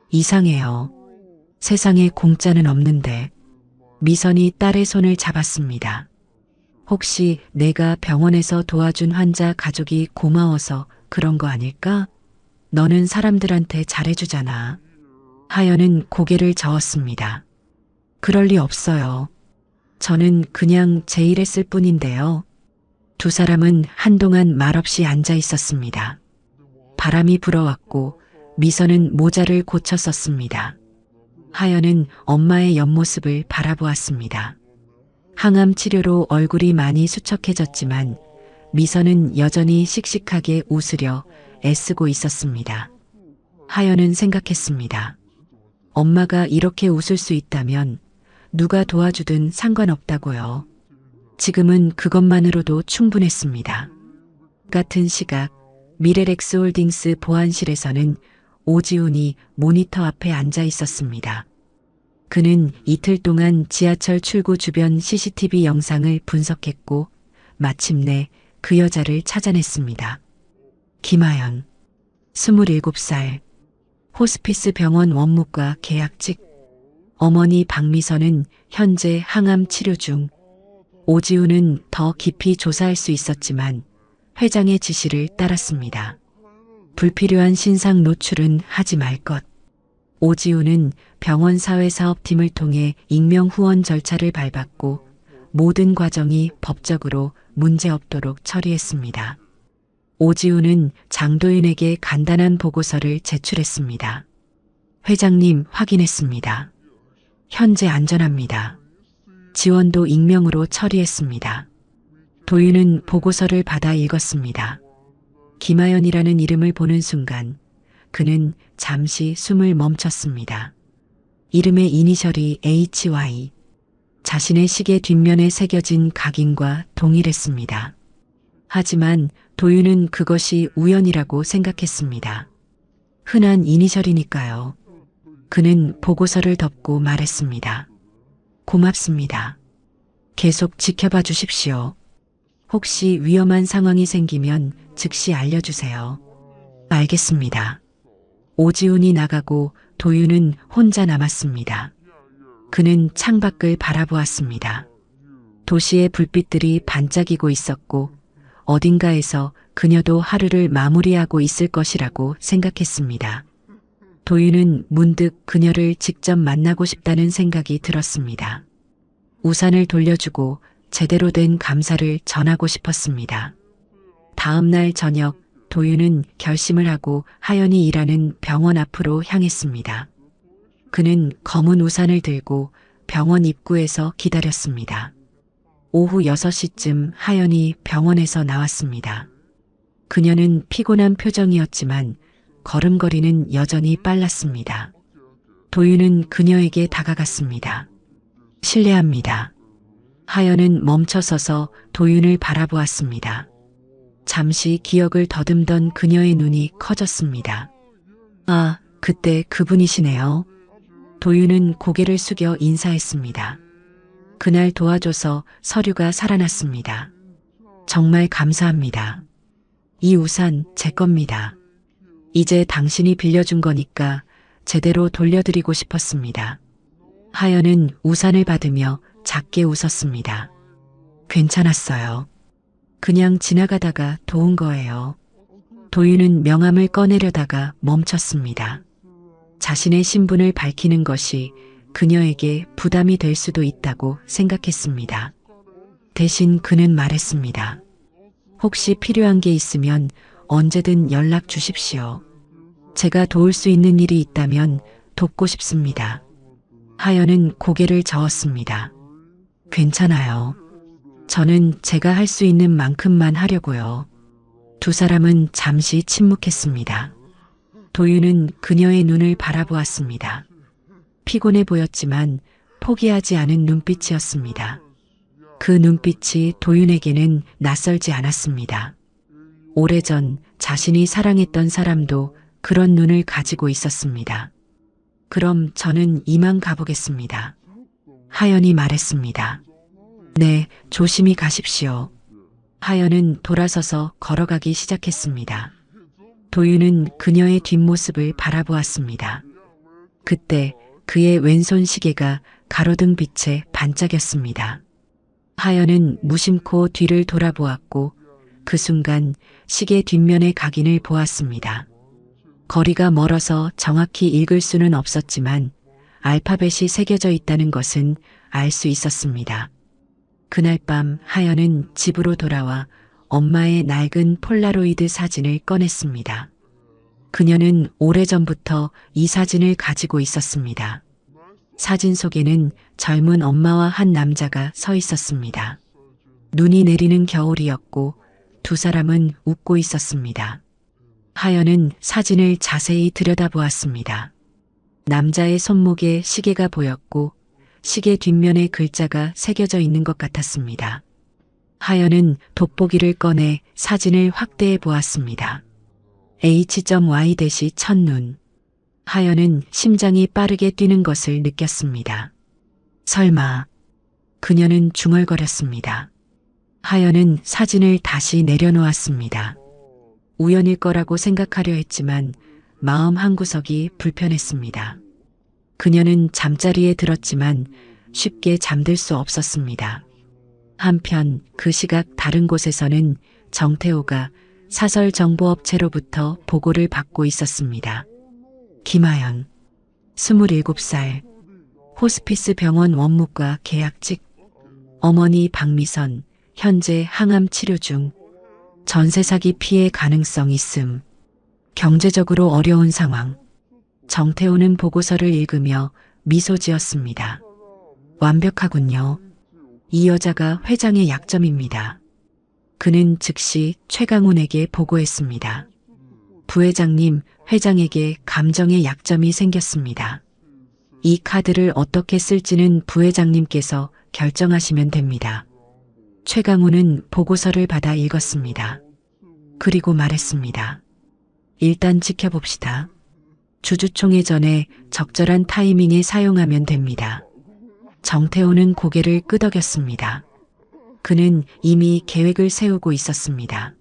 A: 이상해요. 세상에 공짜는 없는데. 미선이 딸의 손을 잡았습니다. 혹시 내가 병원에서 도와준 환자 가족이 고마워서 그런 거 아닐까? 너는 사람들한테 잘해주잖아. 하연은 고개를 저었습니다. 그럴 리 없어요. 저는 그냥 제 일 했을 뿐인데요. 두 사람은 한동안 말없이 앉아 있었습니다. 바람이 불어왔고 미선은 모자를 고쳐 썼습니다. 하연은 엄마의 옆모습을 바라보았습니다. 항암 치료로 얼굴이 많이 수척해졌지만 미선은 여전히 씩씩하게 웃으려 애쓰고 있었습니다. 하연은 생각했습니다. 엄마가 이렇게 웃을 수 있다면 누가 도와주든 상관없다고요. 지금은 그것만으로도 충분했습니다. 같은 시각 미래렉스홀딩스 보안실에서는 오지훈이 모니터 앞에 앉아 있었습니다. 그는 이틀 동안 지하철 출구 주변 CCTV 영상을 분석했고 마침내 그 여자를 찾아냈습니다. 김하연, 27살, 호스피스 병원 원무과 계약직. 어머니 박미선은 현재 항암 치료 중. 오지훈은 더 깊이 조사할 수 있었지만 회장의 지시를 따랐습니다. 불필요한 신상 노출은 하지 말 것. 오지훈은 병원 사회사업팀을 통해 익명 후원 절차를 밟았고 모든 과정이 법적으로 문제없도록 처리했습니다. 오지훈은 장도윤에게 간단한 보고서를 제출했습니다. 회장님 확인했습니다. 현재 안전합니다. 지원도 익명으로 처리했습니다. 도윤은 보고서를 받아 읽었습니다. 김하연이라는 이름을 보는 순간 그는 잠시 숨을 멈췄습니다. 이름의 이니셜이 HY. 자신의 시계 뒷면에 새겨진 각인과 동일했습니다. 하지만 도윤은 그것이 우연이라고 생각했습니다. 흔한 이니셜이니까요. 그는 보고서를 덮고 말했습니다. 고맙습니다. 계속 지켜봐 주십시오. 혹시 위험한 상황이 생기면 즉시 알려주세요. 알겠습니다. 오지훈이 나가고 도윤은 혼자 남았습니다. 그는 창밖을 바라보았습니다. 도시의 불빛들이 반짝이고 있었고 어딘가에서 그녀도 하루를 마무리하고 있을 것이라고 생각했습니다. 도윤은 문득 그녀를 직접 만나고 싶다는 생각이 들었습니다. 우산을 돌려주고 제대로 된 감사를 전하고 싶었습니다. 다음 날 저녁 도윤은 결심을 하고 하연이 일하는 병원 앞으로 향했습니다. 그는 검은 우산을 들고 병원 입구에서 기다렸습니다. 오후 6시쯤 하연이 병원에서 나왔습니다. 그녀는 피곤한 표정이었지만 걸음걸이는 여전히 빨랐습니다. 도윤은 그녀에게 다가갔습니다. 실례합니다. 하연은 멈춰서서 도윤을 바라보았습니다. 잠시 기억을 더듬던 그녀의 눈이 커졌습니다. 아, 그때 그분이시네요. 도윤은 고개를 숙여 인사했습니다. 그날 도와줘서 서류가 살아났습니다. 정말 감사합니다. 이 우산 제 겁니다. 이제 당신이 빌려준 거니까 제대로 돌려드리고 싶었습니다. 하연은 우산을 받으며 작게 웃었습니다. 괜찮았어요. 그냥 지나가다가 도운 거예요. 도윤은 명함을 꺼내려다가 멈췄습니다. 자신의 신분을 밝히는 것이 그녀에게 부담이 될 수도 있다고 생각했습니다. 대신 그는 말했습니다. 혹시 필요한 게 있으면 언제든 연락 주십시오. 제가 도울 수 있는 일이 있다면 돕고 싶습니다. 하연은 고개를 저었습니다. 괜찮아요. 저는 제가 할 수 있는 만큼만 하려고요. 두 사람은 잠시 침묵했습니다. 도윤은 그녀의 눈을 바라보았습니다. 피곤해 보였지만 포기하지 않은 눈빛이었습니다. 그 눈빛이 도윤에게는 낯설지 않았습니다. 오래전 자신이 사랑했던 사람도 그런 눈을 가지고 있었습니다. 그럼 저는 이만 가보겠습니다. 하연이 말했습니다. 네, 조심히 가십시오. 하연은 돌아서서 걸어가기 시작했습니다. 도윤은 그녀의 뒷모습을 바라보았습니다. 그때 그의 왼손 시계가 가로등 빛에 반짝였습니다. 하연은 무심코 뒤를 돌아보았고 그 순간 시계 뒷면의 각인을 보았습니다. 거리가 멀어서 정확히 읽을 수는 없었지만 알파벳이 새겨져 있다는 것은 알 수 있었습니다. 그날 밤 하연은 집으로 돌아와 엄마의 낡은 폴라로이드 사진을 꺼냈습니다. 그녀는 오래전부터 이 사진을 가지고 있었습니다. 사진 속에는 젊은 엄마와 한 남자가 서 있었습니다. 눈이 내리는 겨울이었고 두 사람은 웃고 있었습니다. 하연은 사진을 자세히 들여다보았습니다. 남자의 손목에 시계가 보였고 시계 뒷면에 글자가 새겨져 있는 것 같았습니다. 하연은 돋보기를 꺼내 사진을 확대해 보았습니다. H.Y. 첫눈. 하연은 심장이 빠르게 뛰는 것을 느꼈습니다. 설마. 그녀는 중얼거렸습니다. 하연은 사진을 다시 내려놓았습니다. 우연일 거라고 생각하려 했지만 마음 한구석이 불편했습니다. 그녀는 잠자리에 들었지만 쉽게 잠들 수 없었습니다. 한편 그 시각 다른 곳에서는 정태호가 사설 정보업체로부터 보고를 받고 있었습니다. 김하연, 27살, 호스피스 병원 원무과 계약직, 어머니 박미선, 현재 항암 치료 중, 전세 사기 피해 가능성 있음, 경제적으로 어려운 상황. 정태호는 보고서를 읽으며 미소 지었습니다. 완벽하군요. 이 여자가 회장의 약점입니다. 그는 즉시 최강훈에게 보고했습니다. 부회장님, 회장에게 감정의 약점이 생겼습니다. 이 카드를 어떻게 쓸지는 부회장님께서 결정하시면 됩니다. 최강훈은 보고서를 받아 읽었습니다. 그리고 말했습니다. 일단 지켜봅시다. 주주총회 전에 적절한 타이밍에 사용하면 됩니다. 정태호는 고개를 끄덕였습니다. 그는 이미 계획을 세우고 있었습니다.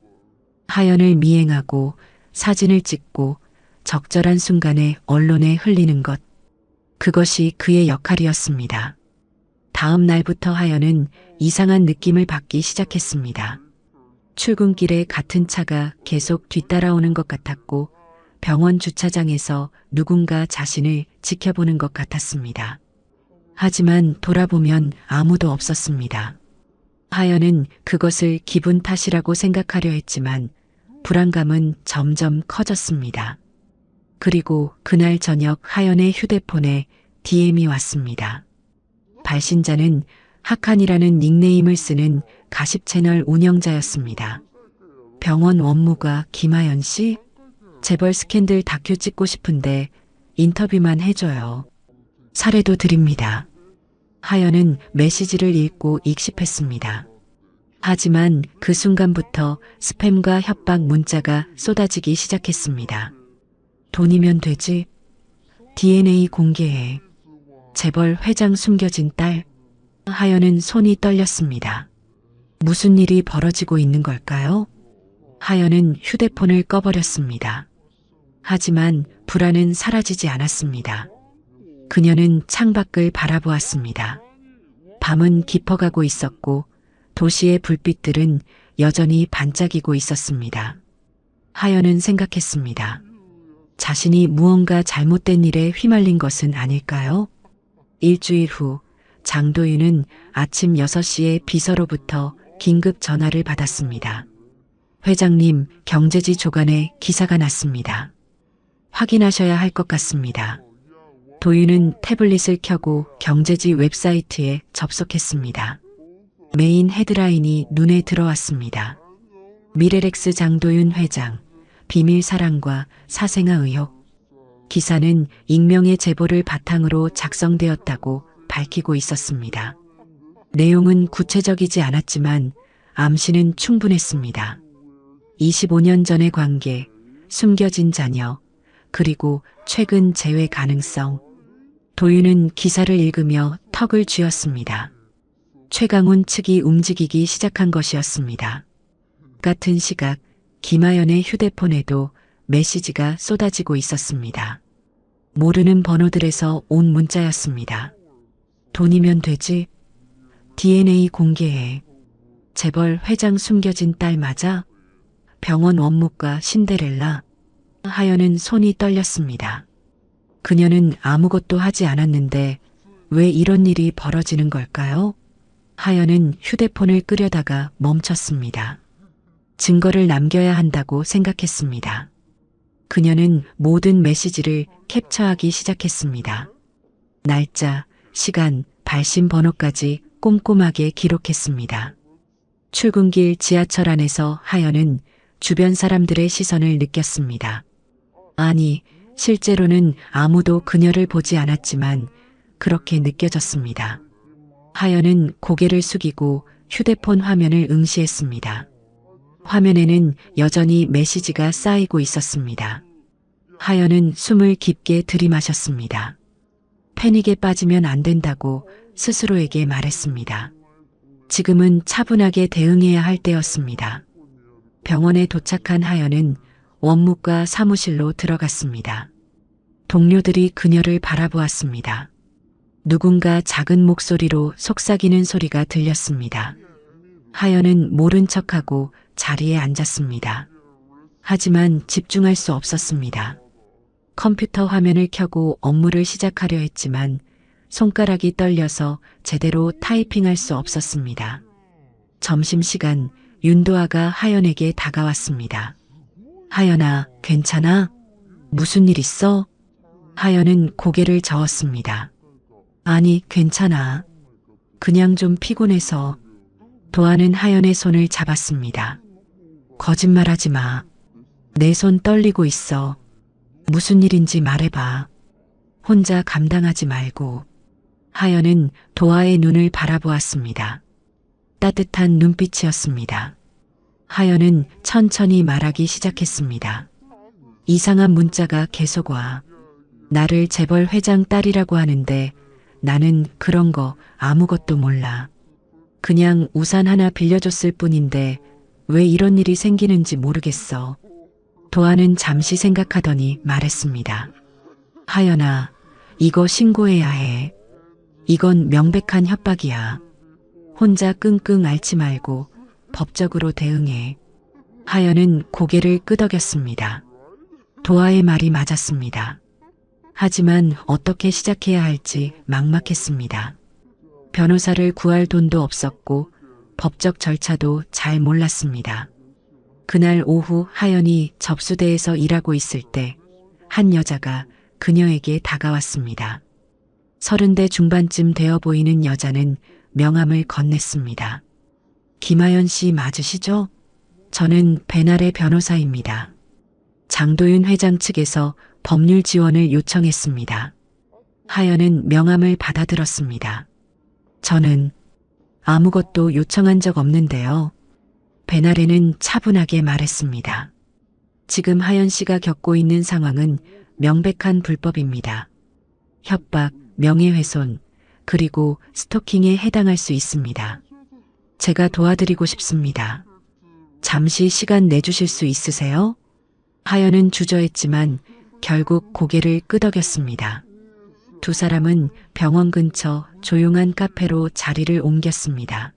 A: 하연을 미행하고 사진을 찍고 적절한 순간에 언론에 흘리는 것. 그것이 그의 역할이었습니다. 다음 날부터 하연은 이상한 느낌을 받기 시작했습니다. 출근길에 같은 차가 계속 뒤따라오는 것 같았고 병원 주차장에서 누군가 자신을 지켜보는 것 같았습니다. 하지만 돌아보면 아무도 없었습니다. 하연은 그것을 기분 탓이라고 생각하려 했지만 불안감은 점점 커졌습니다. 그리고 그날 저녁 하연의 휴대폰에 DM이 왔습니다. 발신자는 학한이라는 닉네임을 쓰는 가십 채널 운영자였습니다. 병원 원무과 김하연 씨? 재벌 스캔들 다큐 찍고 싶은데 인터뷰만 해줘요. 사례도 드립니다. 하연은 메시지를 읽고 익십했습니다. 하지만 그 순간부터 스팸과 협박 문자가 쏟아지기 시작했습니다. 돈이면 되지. DNA 공개해. 재벌 회장 숨겨진 딸. 하연은 손이 떨렸습니다. 무슨 일이 벌어지고 있는 걸까요? 하연은 휴대폰을 꺼버렸습니다. 하지만 불안은 사라지지 않았습니다. 그녀는 창밖을 바라보았습니다. 밤은 깊어가고 있었고 도시의 불빛들은 여전히 반짝이고 있었습니다. 하연은 생각했습니다. 자신이 무언가 잘못된 일에 휘말린 것은 아닐까요? 일주일 후 장도윤은 아침 6시에 비서로부터 긴급 전화를 받았습니다. 회장님, 경제지 조간에 기사가 났습니다. 확인하셔야 할 것 같습니다. 도윤은 태블릿을 켜고 경제지 웹사이트에 접속했습니다. 메인 헤드라인이 눈에 들어왔습니다. 미래렉스 장도윤 회장, 비밀 사랑과 사생아 의혹. 기사는 익명의 제보를 바탕으로 작성되었다고 밝히고 있었습니다. 내용은 구체적이지 않았지만 암시는 충분했습니다. 25년 전의 관계, 숨겨진 자녀, 그리고 최근 재회 가능성. 도윤은 기사를 읽으며 턱을 쥐었습니다. 최강훈 측이 움직이기 시작한 것이었습니다. 같은 시각 김하연의 휴대폰에도 메시지가 쏟아지고 있었습니다. 모르는 번호들에서 온 문자였습니다. 돈이면 되지. DNA 공개해. 재벌 회장 숨겨진 딸 맞아? 병원 원무과 신데렐라. 하연은 손이 떨렸습니다. 그녀는 아무것도 하지 않았는데 왜 이런 일이 벌어지는 걸까요? 하연은 휴대폰을 끄려다가 멈췄습니다. 증거를 남겨야 한다고 생각했습니다. 그녀는 모든 메시지를 캡처하기 시작했습니다. 날짜, 시간, 발신 번호까지 꼼꼼하게 기록했습니다. 출근길 지하철 안에서 하연은 주변 사람들의 시선을 느꼈습니다. 아니, 실제로는 아무도 그녀를 보지 않았지만 그렇게 느껴졌습니다. 하연은 고개를 숙이고 휴대폰 화면을 응시했습니다. 화면에는 여전히 메시지가 쌓이고 있었습니다. 하연은 숨을 깊게 들이마셨습니다. 패닉에 빠지면 안 된다고 스스로에게 말했습니다. 지금은 차분하게 대응해야 할 때였습니다. 병원에 도착한 하연은 원무과 사무실로 들어갔습니다. 동료들이 그녀를 바라보았습니다. 누군가 작은 목소리로 속삭이는 소리가 들렸습니다. 하연은 모른 척하고 자리에 앉았습니다. 하지만 집중할 수 없었습니다. 컴퓨터 화면을 켜고 업무를 시작하려 했지만 손가락이 떨려서 제대로 타이핑할 수 없었습니다. 점심시간 윤도아가 하연에게 다가왔습니다. 하연아, 괜찮아? 무슨 일 있어? 하연은 고개를 저었습니다. 아니, 괜찮아. 그냥 좀 피곤해서. 도아는 하연의 손을 잡았습니다. 거짓말하지 마. 내 손 떨리고 있어. 무슨 일인지 말해봐. 혼자 감당하지 말고. 하연은 도아의 눈을 바라보았습니다. 따뜻한 눈빛이었습니다. 하연은 천천히 말하기 시작했습니다. 이상한 문자가 계속 와. 나를 재벌 회장 딸이라고 하는데 나는 그런 거 아무것도 몰라. 그냥 우산 하나 빌려줬을 뿐인데 왜 이런 일이 생기는지 모르겠어. 도아는 잠시 생각하더니 말했습니다. 하연아, 이거 신고해야 해. 이건 명백한 협박이야. 혼자 끙끙 앓지 말고 법적으로 대응해. 하연은 고개를 끄덕였습니다. 도아의 말이 맞았습니다. 하지만 어떻게 시작해야 할지 막막했습니다. 변호사를 구할 돈도 없었고 법적 절차도 잘 몰랐습니다. 그날 오후 하연이 접수대에서 일하고 있을 때 한 여자가 그녀에게 다가왔습니다. 30대 중반쯤 되어 보이는 여자는 명함을 건넸습니다. 김하연 씨 맞으시죠? 저는 배날의 변호사입니다. 장도윤 회장 측에서 법률 지원을 요청했습니다. 하연은 명함을 받아들었습니다. 저는 아무것도 요청한 적 없는데요. 베나레는 차분하게 말했습니다. 지금 하연 씨가 겪고 있는 상황은 명백한 불법입니다. 협박, 명예훼손, 그리고 스토킹에 해당할 수 있습니다. 제가 도와드리고 싶습니다. 잠시 시간 내주실 수 있으세요? 하연은 주저했지만 결국 고개를 끄덕였습니다. 두 사람은 병원 근처 조용한 카페로 자리를 옮겼습니다.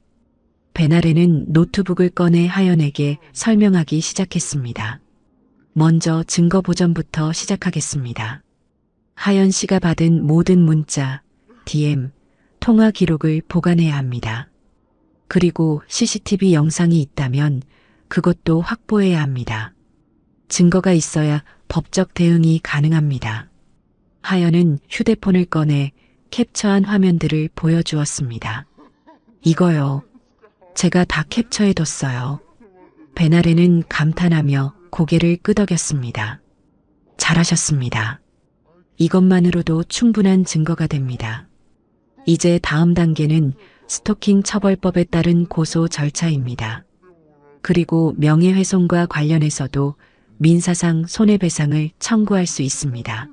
A: 베나레는 노트북을 꺼내 하연에게 설명하기 시작했습니다. 먼저 증거 보전부터 시작하겠습니다. 하연 씨가 받은 모든 문자, DM, 통화 기록을 보관해야 합니다. 그리고 CCTV 영상이 있다면 그것도 확보해야 합니다. 증거가 있어야 법적 대응이 가능합니다. 하연은 휴대폰을 꺼내 캡처한 화면들을 보여주었습니다. 이거요. 제가 다 캡처해뒀어요. 베나레는 감탄하며 고개를 끄덕였습니다. 잘하셨습니다. 이것만으로도 충분한 증거가 됩니다. 이제 다음 단계는 스토킹 처벌법에 따른 고소 절차입니다. 그리고 명예훼손과 관련해서도 민사상 손해배상을 청구할 수 있습니다.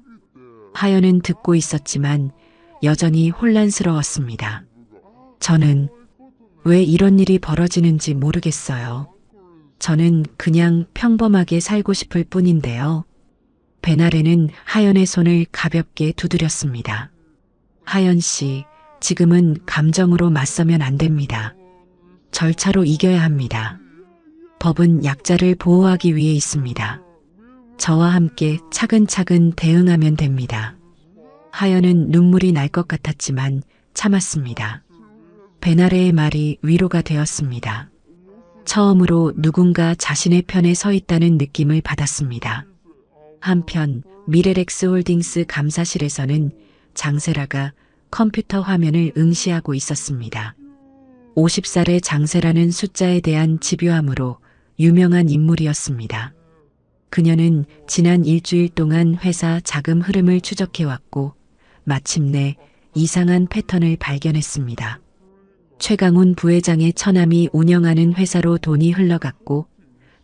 A: 하연은 듣고 있었지만 여전히 혼란스러웠습니다. 저는 왜 이런 일이 벌어지는지 모르겠어요. 저는 그냥 평범하게 살고 싶을 뿐인데요. 베나레는 하연의 손을 가볍게 두드렸습니다. 하연 씨, 지금은 감정으로 맞서면 안 됩니다. 절차로 이겨야 합니다. 법은 약자를 보호하기 위해 있습니다. 저와 함께 차근차근 대응하면 됩니다. 하연은 눈물이 날 것 같았지만 참았습니다. 베나레의 말이 위로가 되었습니다. 처음으로 누군가 자신의 편에 서 있다는 느낌을 받았습니다. 한편 미래렉스 홀딩스 감사실에서는 장세라가 컴퓨터 화면을 응시하고 있었습니다. 50살의 장세라는 숫자에 대한 집요함으로 유명한 인물이었습니다. 그녀는 지난 일주일 동안 회사 자금 흐름을 추적해왔고 마침내 이상한 패턴을 발견했습니다. 최강훈 부회장의 처남이 운영하는 회사로 돈이 흘러갔고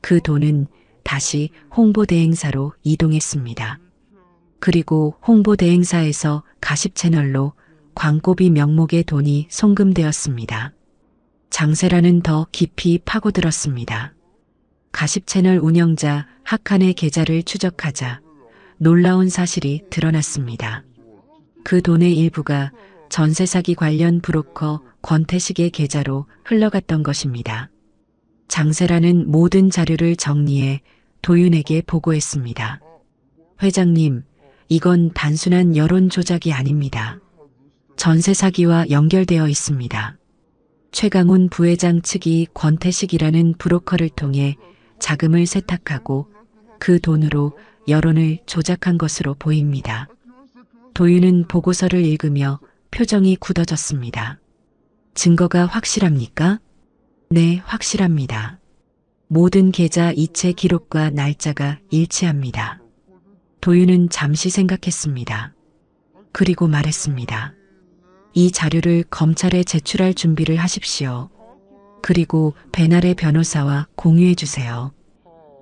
A: 그 돈은 다시 홍보대행사로 이동했습니다. 그리고 홍보대행사에서 가십채널로 광고비 명목의 돈이 송금되었습니다. 장세라는 더 깊이 파고들었습니다. 가십채널 운영자 학한의 계좌를 추적하자 놀라운 사실이 드러났습니다. 그 돈의 일부가 전세 사기 관련 브로커 권태식의 계좌로 흘러갔던 것입니다. 장세라는 모든 자료를 정리해 도윤에게 보고했습니다. 회장님, 이건 단순한 여론 조작이 아닙니다. 전세 사기와 연결되어 있습니다. 최강훈 부회장 측이 권태식이라는 브로커를 통해 자금을 세탁하고 그 돈으로 여론을 조작한 것으로 보입니다. 도윤은 보고서를 읽으며 표정이 굳어졌습니다. 증거가 확실합니까? 네, 확실합니다. 모든 계좌 이체 기록과 날짜가 일치합니다. 도윤은 잠시 생각했습니다. 그리고 말했습니다. 이 자료를 검찰에 제출할 준비를 하십시오. 그리고 베나레 변호사와 공유해 주세요.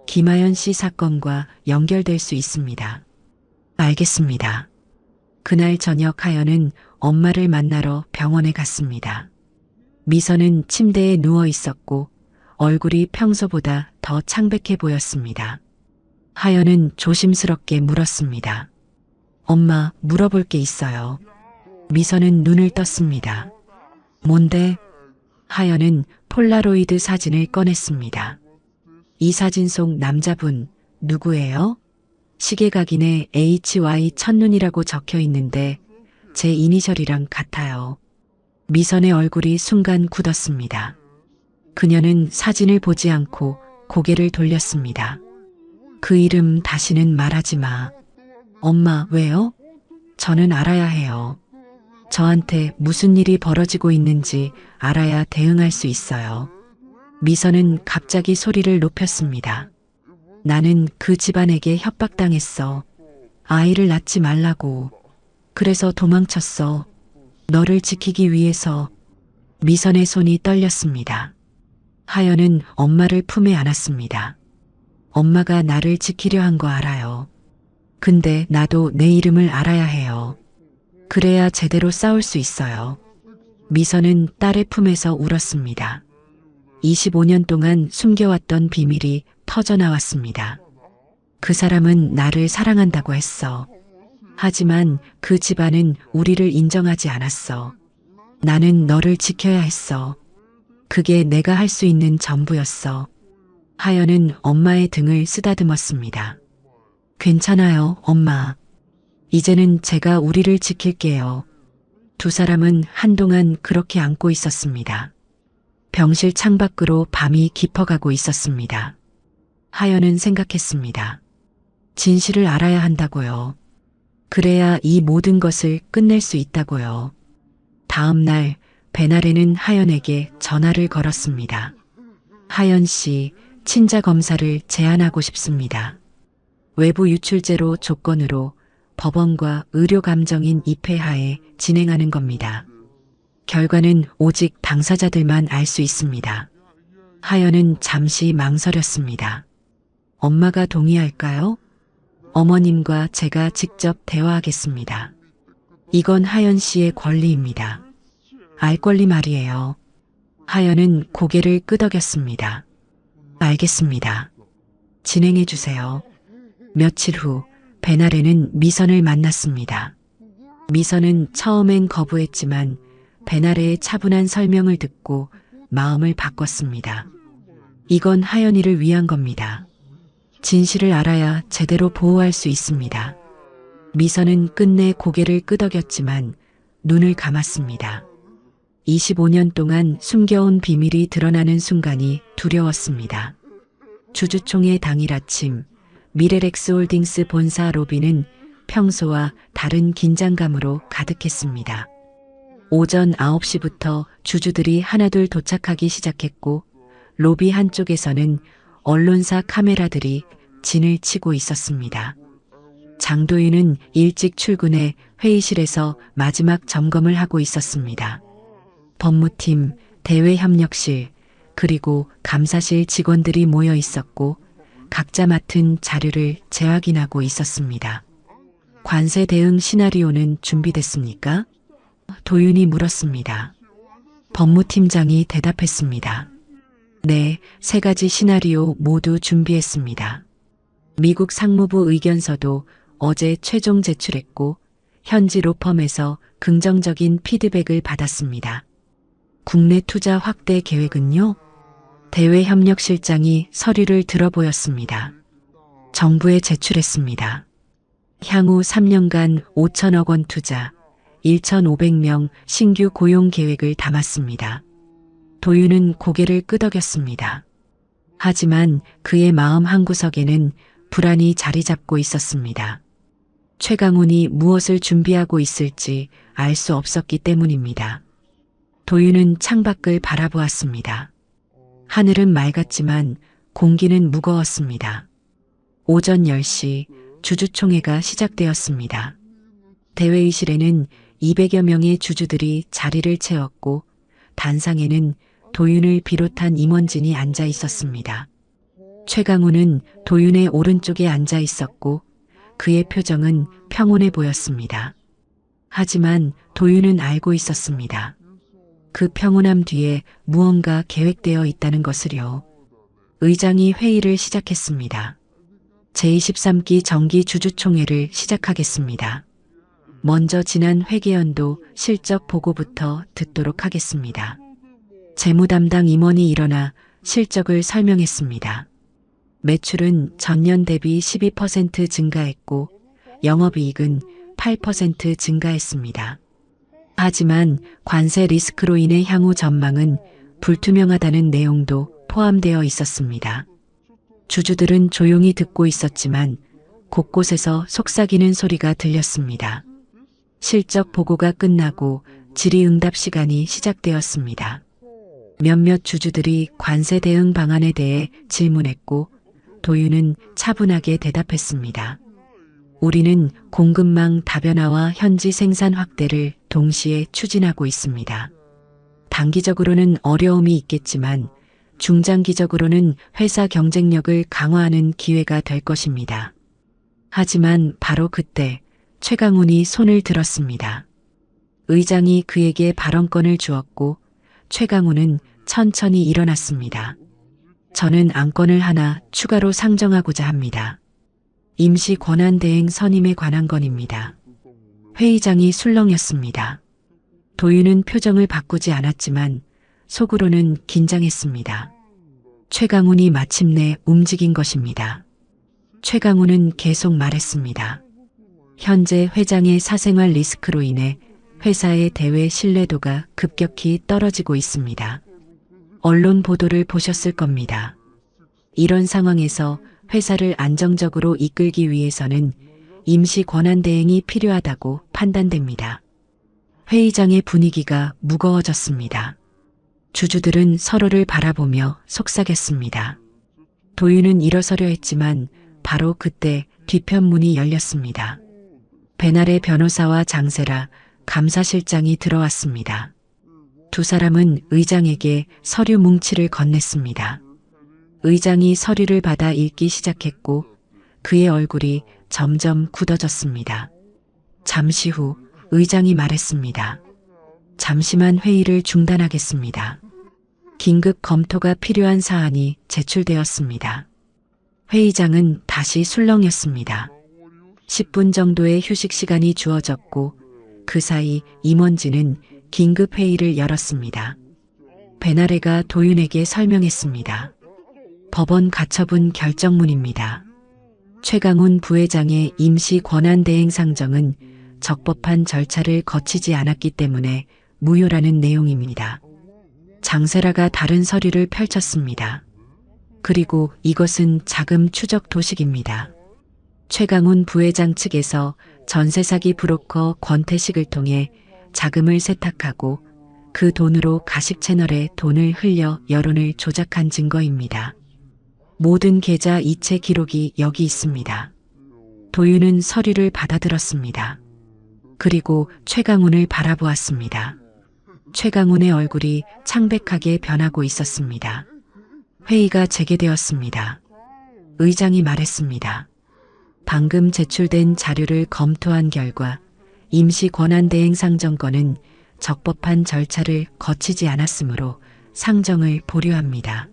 A: 김하연 씨 사건과 연결될 수 있습니다. 알겠습니다. 그날 저녁 하연은 엄마를 만나러 병원에 갔습니다. 미선은 침대에 누워 있었고 얼굴이 평소보다 더 창백해 보였습니다. 하연은 조심스럽게 물었습니다. 엄마, 물어볼 게 있어요. 미선은 눈을 떴습니다. 뭔데? 하연은 폴라로이드 사진을 꺼냈습니다. 이 사진 속 남자분 누구예요? 시계각인에 HY 첫눈이라고 적혀 있는데 제 이니셜이랑 같아요. 미선의 얼굴이 순간 굳었습니다. 그녀는 사진을 보지 않고 고개를 돌렸습니다. 그 이름 다시는 말하지 마. 엄마, 왜요? 저는 알아야 해요. 저한테 무슨 일이 벌어지고 있는지 알아야 대응할 수 있어요. 미선은 갑자기 소리를 높였습니다. 나는 그 집안에게 협박당했어. 아이를 낳지 말라고. 그래서 도망쳤어. 너를 지키기 위해서. 미선의 손이 떨렸습니다. 하연은 엄마를 품에 안았습니다. 엄마가 나를 지키려 한 거 알아요. 근데 나도 내 이름을 알아야 해요. 그래야 제대로 싸울 수 있어요. 미선은 딸의 품에서 울었습니다. 25년 동안 숨겨왔던 비밀이 터져나왔습니다. 그 사람은 나를 사랑한다고 했어. 하지만 그 집안은 우리를 인정하지 않았어. 나는 너를 지켜야 했어. 그게 내가 할 수 있는 전부였어. 하연은 엄마의 등을 쓰다듬었습니다. 괜찮아요, 엄마. 이제는 제가 우리를 지킬게요. 두 사람은 한동안 그렇게 안고 있었습니다. 병실 창밖으로 밤이 깊어가고 있었습니다. 하연은 생각했습니다. 진실을 알아야 한다고요. 그래야 이 모든 것을 끝낼 수 있다고요. 다음 날 배나래는 하연에게 전화를 걸었습니다. 하연 씨, 친자 검사를 제안하고 싶습니다. 외부 유출제로 조건으로 법원과 의료감정인 입회하에 진행하는 겁니다. 결과는 오직 당사자들만 알 수 있습니다. 하연은 잠시 망설였습니다. 엄마가 동의할까요? 어머님과 제가 직접 대화하겠습니다. 이건 하연 씨의 권리입니다. 알 권리 말이에요. 하연은 고개를 끄덕였습니다. 알겠습니다. 진행해 주세요. 며칠 후 배나래는 미선을 만났습니다. 미선은 처음엔 거부했지만 배나래의 차분한 설명을 듣고 마음을 바꿨습니다. 이건 하연이를 위한 겁니다. 진실을 알아야 제대로 보호할 수 있습니다. 미선은 끝내 고개를 끄덕였지만 눈을 감았습니다. 25년 동안 숨겨온 비밀이 드러나는 순간이 두려웠습니다. 주주총회 당일 아침 미래렉스홀딩스 본사 로비는 평소와 다른 긴장감으로 가득했습니다. 오전 9시부터 주주들이 하나둘 도착하기 시작했고 로비 한쪽에서는 언론사 카메라들이 진을 치고 있었습니다. 장도윤은 일찍 출근해 회의실에서 마지막 점검을 하고 있었습니다. 법무팀, 대외협력실, 그리고 감사실 직원들이 모여 있었고 각자 맡은 자료를 재확인하고 있었습니다. 관세 대응 시나리오는 준비됐습니까? 도윤이 물었습니다. 법무팀장이 대답했습니다. 네, 3가지 시나리오 모두 준비했습니다. 미국 상무부 의견서도 어제 최종 제출했고 현지 로펌에서 긍정적인 피드백을 받았습니다. 국내 투자 확대 계획은요? 대외협력실장이 서류를 들어보였습니다. 정부에 제출했습니다. 향후 3년간 5천억 원 투자, 1,500명 신규 고용 계획을 담았습니다. 도윤은 고개를 끄덕였습니다. 하지만 그의 마음 한구석에는 불안이 자리 잡고 있었습니다. 최강훈이 무엇을 준비하고 있을지 알 수 없었기 때문입니다. 도윤은 창밖을 바라보았습니다. 하늘은 맑았지만 공기는 무거웠습니다. 오전 10시 주주총회가 시작되었습니다. 대회의실에는 200여 명의 주주들이 자리를 채웠고 단상에는 도윤을 비롯한 임원진이 앉아 있었습니다. 최강훈은 도윤의 오른쪽에 앉아 있었고 그의 표정은 평온해 보였습니다. 하지만 도윤은 알고 있었습니다. 그 평온함 뒤에 무언가 계획되어 있다는 것을요. 의장이 회의를 시작했습니다. 제23기 정기 주주총회를 시작하겠습니다. 먼저 지난 회계연도 실적 보고부터 듣도록 하겠습니다. 재무 담당 임원이 일어나 실적을 설명했습니다. 매출은 전년 대비 12% 증가했고 영업이익은 8% 증가했습니다. 하지만 관세 리스크로 인해 향후 전망은 불투명하다는 내용도 포함되어 있었습니다. 주주들은 조용히 듣고 있었지만 곳곳에서 속삭이는 소리가 들렸습니다. 실적 보고가 끝나고 질의응답 시간이 시작되었습니다. 몇몇 주주들이 관세 대응 방안에 대해 질문했고 도윤은 차분하게 대답했습니다. 우리는 공급망 다변화와 현지 생산 확대를 동시에 추진하고 있습니다. 단기적으로는 어려움이 있겠지만 중장기적으로는 회사 경쟁력을 강화하는 기회가 될 것입니다. 하지만 바로 그때 최강훈이 손을 들었습니다. 의장이 그에게 발언권을 주었고 최강훈은 천천히 일어났습니다. 저는 안건을 하나 추가로 상정하고자 합니다. 임시 권한대행 선임에 관한 건입니다. 회의장이 술렁였습니다. 도윤은 표정을 바꾸지 않았지만 속으로는 긴장했습니다. 최강훈이 마침내 움직인 것입니다. 최강훈은 계속 말했습니다. 현재 회장의 사생활 리스크로 인해 회사의 대외 신뢰도가 급격히 떨어지고 있습니다. 언론 보도를 보셨을 겁니다. 이런 상황에서 회사를 안정적으로 이끌기 위해서는 임시 권한대행이 필요하다고 판단됩니다. 회의장의 분위기가 무거워졌습니다. 주주들은 서로를 바라보며 속삭였습니다. 도윤은 일어서려 했지만 바로 그때 뒤편문이 열렸습니다. 배날의 변호사와 장세라 감사실장이 들어왔습니다. 두 사람은 의장에게 서류 뭉치를 건넸습니다. 의장이 서류를 받아 읽기 시작했고 그의 얼굴이 점점 굳어졌습니다. 잠시 후 의장이 말했습니다. 잠시만 회의를 중단하겠습니다. 긴급 검토가 필요한 사안이 제출되었습니다. 회의장은 다시 술렁였습니다. 10분 정도의 휴식 시간이 주어졌고 그 사이 임원진은 긴급 회의를 열었습니다. 배나래가 도윤에게 설명했습니다. 법원 가처분 결정문입니다. 최강훈 부회장의 임시 권한대행 상정은 적법한 절차를 거치지 않았기 때문에 무효라는 내용입니다. 장세라가 다른 서류를 펼쳤습니다. 그리고 이것은 자금 추적 도식입니다. 최강훈 부회장 측에서 전세 사기 브로커 권태식을 통해 자금을 세탁하고 그 돈으로 가식 채널에 돈을 흘려 여론을 조작한 증거입니다. 모든 계좌 이체 기록이 여기 있습니다. 도윤은 서류를 받아들었습니다. 그리고 최강훈을 바라보았습니다. 최강훈의 얼굴이 창백하게 변하고 있었습니다. 회의가 재개되었습니다. 의장이 말했습니다. 방금 제출된 자료를 검토한 결과 임시 권한대행 상정권은 적법한 절차를 거치지 않았으므로 상정을 보류합니다.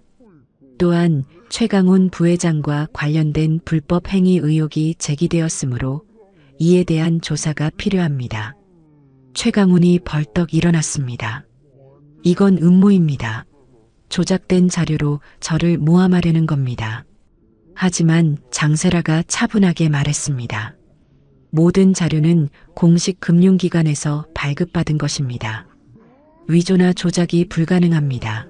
A: 또한 최강훈 부회장과 관련된 불법 행위 의혹이 제기되었으므로 이에 대한 조사가 필요합니다. 최강훈이 벌떡 일어났습니다. 이건 음모입니다. 조작된 자료로 저를 모함하려는 겁니다. 하지만 장세라가 차분하게 말했습니다. 모든 자료는 공식 금융기관에서 발급받은 것입니다. 위조나 조작이 불가능합니다.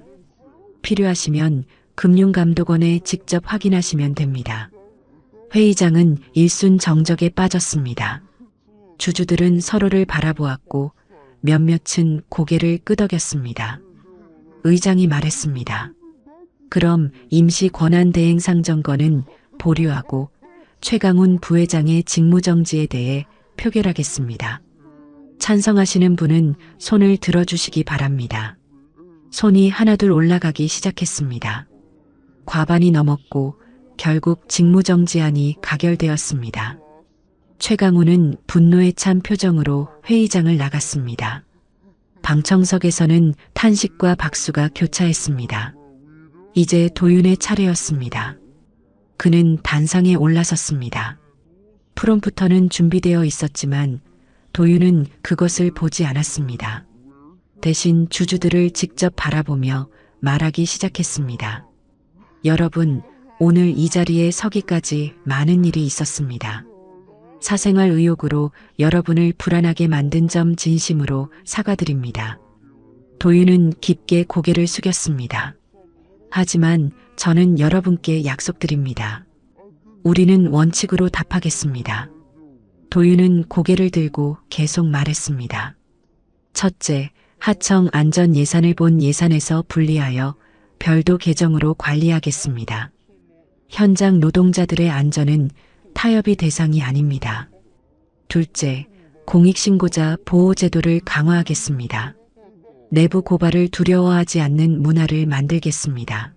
A: 필요하시면 금융감독원에 직접 확인하시면 됩니다. 회의장은 일순 정적에 빠졌습니다. 주주들은 서로를 바라보았고 몇몇은 고개를 끄덕였습니다. 의장이 말했습니다. 그럼 임시 권한대행 상정권은 보류하고 최강훈 부회장의 직무정지에 대해 표결하겠습니다. 찬성하시는 분은 손을 들어주시기 바랍니다. 손이 하나둘 올라가기 시작했습니다. 과반이 넘었고 결국 직무정지안이 가결되었습니다. 최강훈은 분노에 찬 표정으로 회의장을 나갔습니다. 방청석에서는 탄식과 박수가 교차했습니다. 이제 도윤의 차례였습니다. 그는 단상에 올라섰습니다. 프롬프터는 준비되어 있었지만 도윤은 그것을 보지 않았습니다. 대신 주주들을 직접 바라보며 말하기 시작했습니다. 여러분, 오늘 이 자리에 서기까지 많은 일이 있었습니다. 사생활 의혹으로 여러분을 불안하게 만든 점 진심으로 사과드립니다. 도윤은 깊게 고개를 숙였습니다. 하지만 저는 여러분께 약속드립니다. 우리는 원칙으로 답하겠습니다. 도윤은 고개를 들고 계속 말했습니다. 첫째, 하청 안전 예산을 본 예산에서 분리하여 별도 계정으로 관리하겠습니다. 현장 노동자들의 안전은 타협의 대상이 아닙니다. 둘째, 공익신고자 보호제도를 강화하겠습니다. 내부 고발을 두려워하지 않는 문화를 만들겠습니다.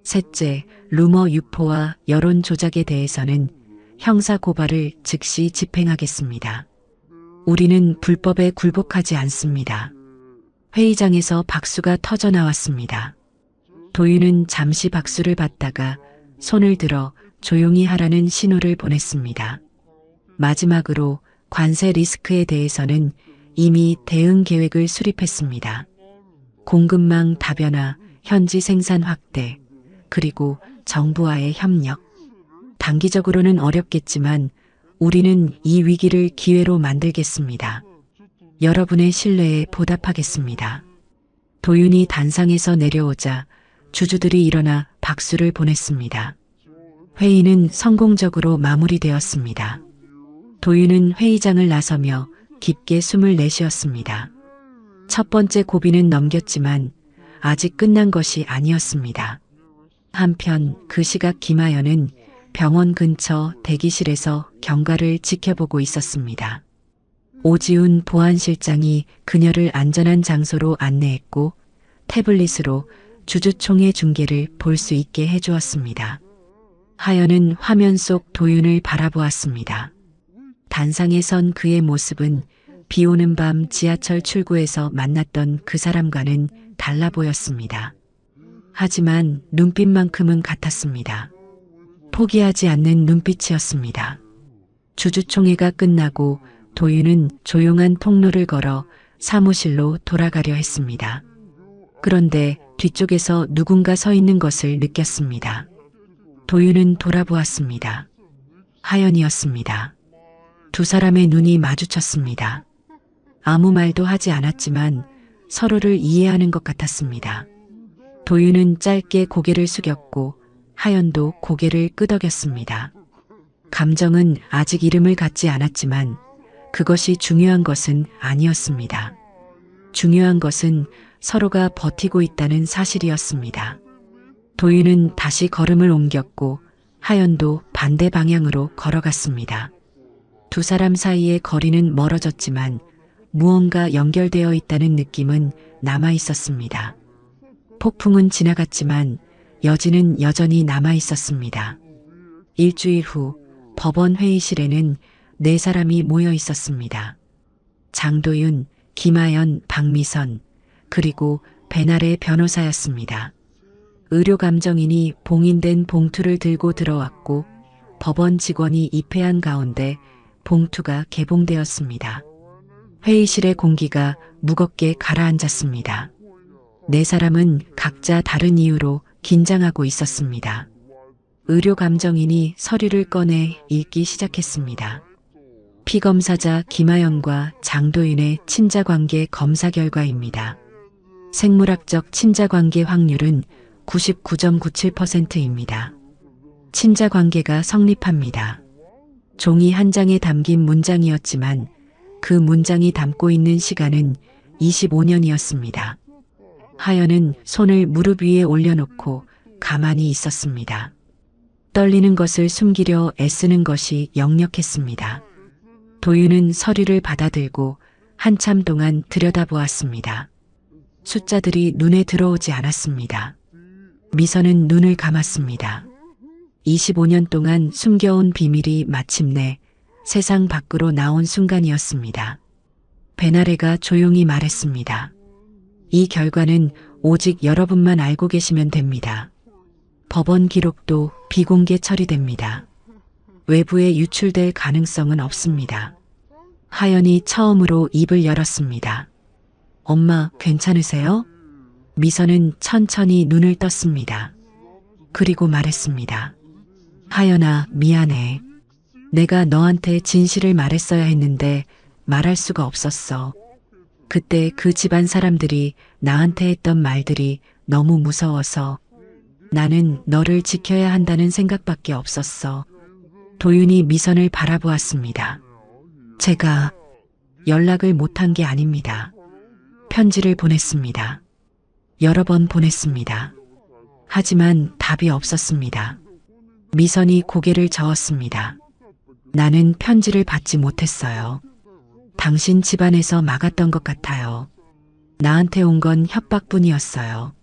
A: 셋째, 루머 유포와 여론 조작에 대해서는 형사 고발을 즉시 집행하겠습니다. 우리는 불법에 굴복하지 않습니다. 회의장에서 박수가 터져 나왔습니다. 도윤은 잠시 박수를 받다가 손을 들어 조용히 하라는 신호를 보냈습니다. 마지막으로 관세 리스크에 대해서는 이미 대응 계획을 수립했습니다. 공급망 다변화, 현지 생산 확대, 그리고 정부와의 협력. 단기적으로는 어렵겠지만 우리는 이 위기를 기회로 만들겠습니다. 여러분의 신뢰에 보답하겠습니다. 도윤이 단상에서 내려오자 주주들이 일어나 박수를 보냈습니다. 회의는 성공적으로 마무리되었습니다. 도윤은 회의장을 나서며 깊게 숨을 내쉬었습니다. 첫 번째 고비는 넘겼지만 아직 끝난 것이 아니었습니다. 한편 그 시각 김하연은 병원 근처 대기실에서 경과를 지켜보고 있었습니다. 오지훈 보안실장이 그녀를 안전한 장소로 안내했고 태블릿으로 주주총회 중계를 볼 수 있게 해주었습니다. 하연은 화면 속 도윤을 바라보았습니다. 단상에 선 그의 모습은 비 오는 밤 지하철 출구에서 만났던 그 사람과는 달라 보였습니다. 하지만 눈빛만큼은 같았습니다. 포기하지 않는 눈빛이었습니다. 주주총회가 끝나고 도윤은 조용한 통로를 걸어 사무실로 돌아가려 했습니다. 그런데 뒤쪽에서 누군가 서 있는 것을 느꼈습니다. 도윤은 돌아보았습니다. 하연이었습니다. 두 사람의 눈이 마주쳤습니다. 아무 말도 하지 않았지만 서로를 이해하는 것 같았습니다. 도윤은 짧게 고개를 숙였고 하연도 고개를 끄덕였습니다. 감정은 아직 이름을 갖지 않았지만 그것이 중요한 것은 아니었습니다. 중요한 것은 서로가 버티고 있다는 사실이었습니다. 도윤은 다시 걸음을 옮겼고 하연도 반대 방향으로 걸어갔습니다. 두 사람 사이의 거리는 멀어졌지만 무언가 연결되어 있다는 느낌은 남아 있었습니다. 폭풍은 지나갔지만 여진은 여전히 남아 있었습니다. 일주일 후 법원 회의실에는 4사람이 모여 있었습니다. 장도윤, 김하연, 박미선, 그리고 배날의 변호사였습니다. 의료감정인이 봉인된 봉투를 들고 들어왔고 법원 직원이 입회한 가운데 봉투가 개봉되었습니다. 회의실의 공기가 무겁게 가라앉았습니다. 4사람은 각자 다른 이유로 긴장하고 있었습니다. 의료감정인이 서류를 꺼내 읽기 시작했습니다. 피검사자 김하연과 장도윤의 친자관계 검사 결과입니다. 생물학적 친자관계 확률은 99.97%입니다. 친자관계가 성립합니다. 종이 한 장에 담긴 문장이었지만 그 문장이 담고 있는 시간은 25년이었습니다. 하연은 손을 무릎 위에 올려놓고 가만히 있었습니다. 떨리는 것을 숨기려 애쓰는 것이 역력했습니다. 도윤은 서류를 받아들고 한참 동안 들여다보았습니다. 숫자들이 눈에 들어오지 않았습니다. 미선은 눈을 감았습니다. 25년 동안 숨겨온 비밀이 마침내 세상 밖으로 나온 순간이었습니다. 베나레가 조용히 말했습니다. 이 결과는 오직 여러분만 알고 계시면 됩니다. 법원 기록도 비공개 처리됩니다. 외부에 유출될 가능성은 없습니다. 하연이 처음으로 입을 열었습니다. 엄마, 괜찮으세요? 미선은 천천히 눈을 떴습니다. 그리고 말했습니다. 하연아, 미안해. 내가 너한테 진실을 말했어야 했는데 말할 수가 없었어. 그때 그 집안 사람들이 나한테 했던 말들이 너무 무서워서 나는 너를 지켜야 한다는 생각밖에 없었어. 도윤이 미선을 바라보았습니다. 제가 연락을 못한 게 아닙니다. 편지를 보냈습니다. 여러 번 보냈습니다. 하지만 답이 없었습니다. 미선이 고개를 저었습니다. 나는 편지를 받지 못했어요. 당신 집안에서 막았던 것 같아요. 나한테 온 건 협박뿐이었어요.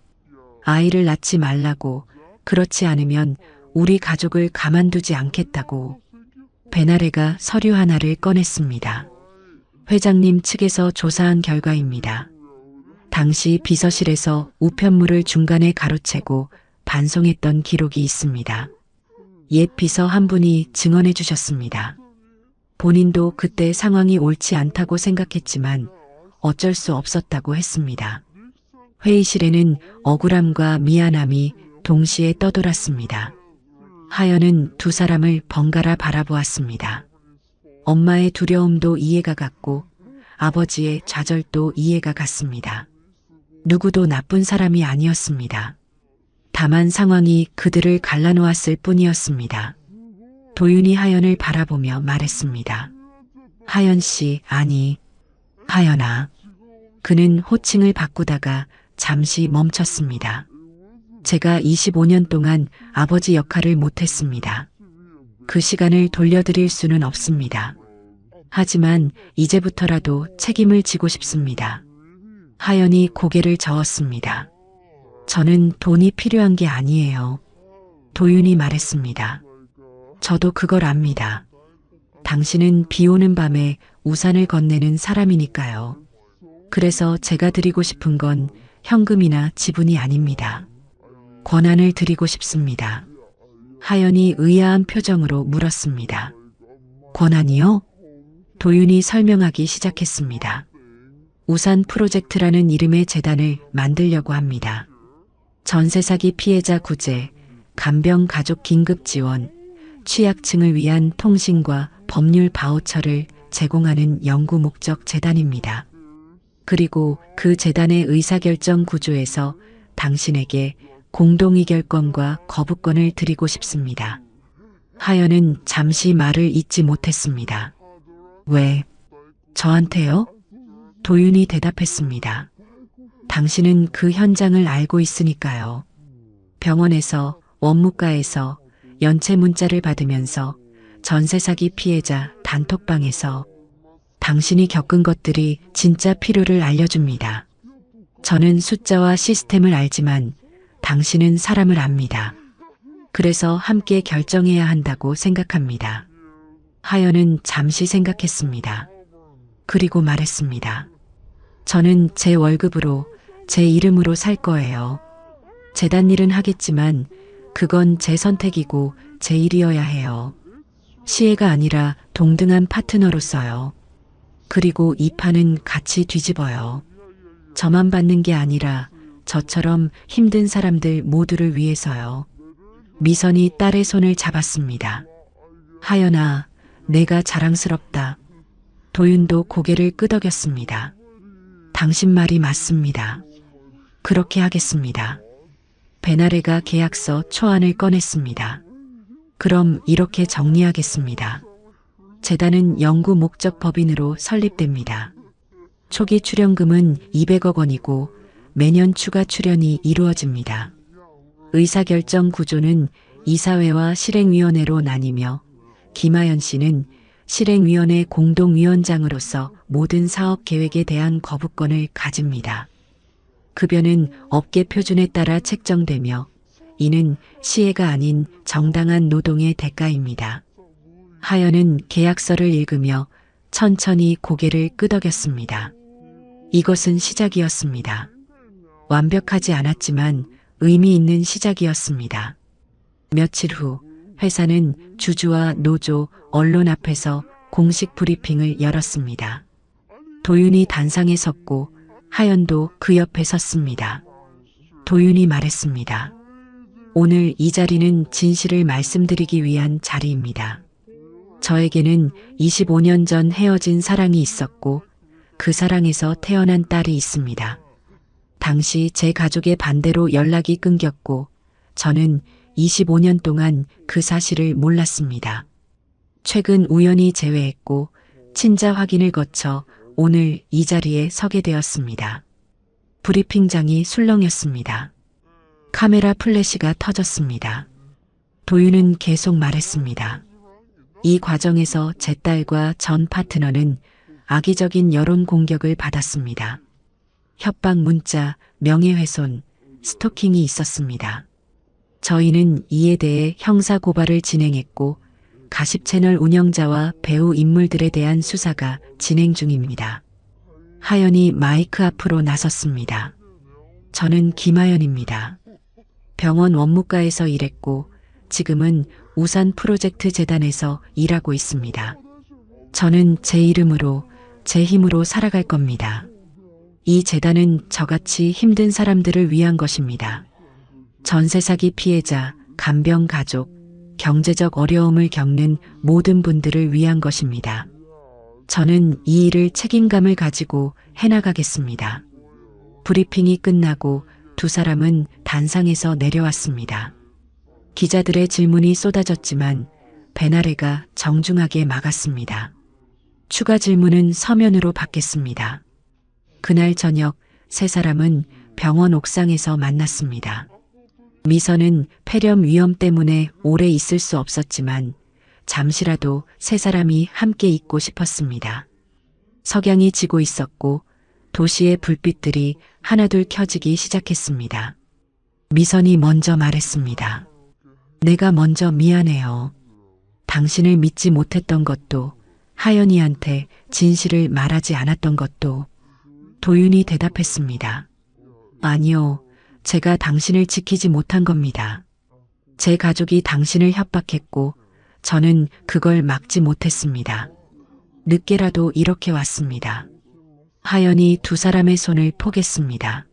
A: 아이를 낳지 말라고, 그렇지 않으면 우리 가족을 가만두지 않겠다고. 베나레가 서류 하나를 꺼냈습니다. 회장님 측에서 조사한 결과입니다. 당시 비서실에서 우편물을 중간에 가로채고 반송했던 기록이 있습니다. 옛 비서 한 분이 증언해 주셨습니다. 본인도 그때 상황이 옳지 않다고 생각했지만 어쩔 수 없었다고 했습니다. 회의실에는 억울함과 미안함이 동시에 떠돌았습니다. 하연은 두 사람을 번갈아 바라보았습니다. 엄마의 두려움도 이해가 갔고 아버지의 좌절도 이해가 갔습니다. 누구도 나쁜 사람이 아니었습니다. 다만 상황이 그들을 갈라놓았을 뿐이었습니다. 도윤이 하연을 바라보며 말했습니다. 하연 씨, 아니, 하연아. 그는 호칭을 바꾸다가 잠시 멈췄습니다. 제가 25년 동안 아버지 역할을 못했습니다. 그 시간을 돌려드릴 수는 없습니다. 하지만 이제부터라도 책임을 지고 싶습니다. 하연이 고개를 저었습니다. 저는 돈이 필요한 게 아니에요. 도윤이 말했습니다. 저도 그걸 압니다. 당신은 비 오는 밤에 우산을 건네는 사람이니까요. 그래서 제가 드리고 싶은 건 현금이나 지분이 아닙니다. 권한을 드리고 싶습니다. 하연이 의아한 표정으로 물었습니다. 권한이요? 도윤이 설명하기 시작했습니다. 우산 프로젝트라는 이름의 재단을 만들려고 합니다. 전세 사기 피해자 구제, 간병 가족 긴급 지원, 취약층을 위한 통신과 법률 바우처를 제공하는 연구 목적 재단입니다. 그리고 그 재단의 의사결정 구조에서 당신에게 공동의결권과 거부권을 드리고 싶습니다. 하연은 잠시 말을 잇지 못했습니다. 왜? 저한테요? 도윤이 대답했습니다. 당신은 그 현장을 알고 있으니까요. 병원에서, 원무과에서 연체 문자를 받으면서 전세 사기 피해자 단톡방에서 당신이 겪은 것들이 진짜 필요를 알려줍니다. 저는 숫자와 시스템을 알지만 당신은 사람을 압니다. 그래서 함께 결정해야 한다고 생각합니다. 하연은 잠시 생각했습니다. 그리고 말했습니다. 저는 제 월급으로, 제 이름으로 살 거예요. 재단 일은 하겠지만 그건 제 선택이고 제 일이어야 해요. 시혜가 아니라 동등한 파트너로서요. 그리고 이 판은 같이 뒤집어요. 저만 받는 게 아니라 저처럼 힘든 사람들 모두를 위해서요. 미선이 딸의 손을 잡았습니다. 하연아, 내가 자랑스럽다. 도윤도 고개를 끄덕였습니다. 당신 말이 맞습니다. 그렇게 하겠습니다. 베나레가 계약서 초안을 꺼냈습니다. 그럼 이렇게 정리하겠습니다. 재단은 연구 목적 법인으로 설립됩니다. 초기 출연금은 200억 원이고 매년 추가 출연이 이루어집니다. 의사결정 구조는 이사회와 실행위원회로 나뉘며 김하연 씨는 실행위원회 공동위원장으로서 모든 사업 계획에 대한 거부권을 가집니다. 급여는 업계 표준에 따라 책정되며 이는 시혜가 아닌 정당한 노동의 대가입니다. 하연은 계약서를 읽으며 천천히 고개를 끄덕였습니다. 이것은 시작이었습니다. 완벽하지 않았지만 의미 있는 시작이었습니다. 며칠 후 회사는 주주와 노조, 언론 앞에서 공식 브리핑을 열었습니다. 도윤이 단상에 섰고 하연도 그 옆에 섰습니다. 도윤이 말했습니다. 오늘 이 자리는 진실을 말씀드리기 위한 자리입니다. 저에게는 25년 전 헤어진 사랑이 있었고 그 사랑에서 태어난 딸이 있습니다. 당시 제 가족의 반대로 연락이 끊겼고 저는 25년 동안 그 사실을 몰랐습니다. 최근 우연히 재회했고 친자 확인을 거쳐 오늘 이 자리에 서게 되었습니다. 브리핑장이 술렁였습니다. 카메라 플래시가 터졌습니다. 도윤은 계속 말했습니다. 이 과정에서 제 딸과 전 파트너는 악의적인 여론 공격을 받았습니다. 협박 문자, 명예훼손, 스토킹이 있었습니다. 저희는 이에 대해 형사 고발을 진행했고 가십 채널 운영자와 배우 인물들에 대한 수사가 진행 중입니다. 하연이 마이크 앞으로 나섰습니다. 저는 김하연입니다. 병원 원무과에서 일했고 지금은 우산 프로젝트 재단에서 일하고 있습니다. 저는 제 이름으로, 제 힘으로 살아갈 겁니다. 이 재단은 저같이 힘든 사람들을 위한 것입니다. 전세 사기 피해자, 간병 가족, 경제적 어려움을 겪는 모든 분들을 위한 것입니다. 저는 이 일을 책임감을 가지고 해나가겠습니다. 브리핑이 끝나고 두 사람은 단상에서 내려왔습니다. 기자들의 질문이 쏟아졌지만 베나레가 정중하게 막았습니다. 추가 질문은 서면으로 받겠습니다. 그날 저녁 세 사람은 병원 옥상에서 만났습니다. 미선은 폐렴 위험 때문에 오래 있을 수 없었지만 잠시라도 세 사람이 함께 있고 싶었습니다. 석양이 지고 있었고 도시의 불빛들이 하나둘 켜지기 시작했습니다. 미선이 먼저 말했습니다. 내가 먼저 미안해요. 당신을 믿지 못했던 것도, 하연이한테 진실을 말하지 않았던 것도. 도윤이 대답했습니다. 아니요, 제가 당신을 지키지 못한 겁니다. 제 가족이 당신을 협박했고 저는 그걸 막지 못했습니다. 늦게라도 이렇게 왔습니다. 하연이 두 사람의 손을 포겠습니다.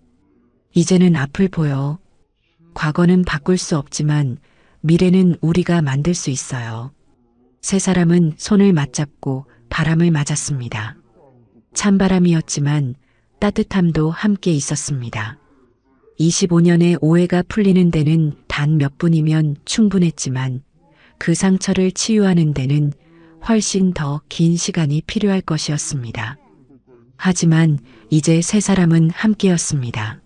A: 이제는 앞을 보여. 과거는 바꿀 수 없지만 미래는 우리가 만들 수 있어요. 세 사람은 손을 맞잡고 바람을 맞았습니다. 찬바람이었지만 따뜻함도 함께 있었습니다. 25년의 오해가 풀리는 데는 단 몇 분이면 충분했지만 그 상처를 치유하는 데는 훨씬 더 긴 시간이 필요할 것이었습니다. 하지만 이제 세 사람은 함께였습니다.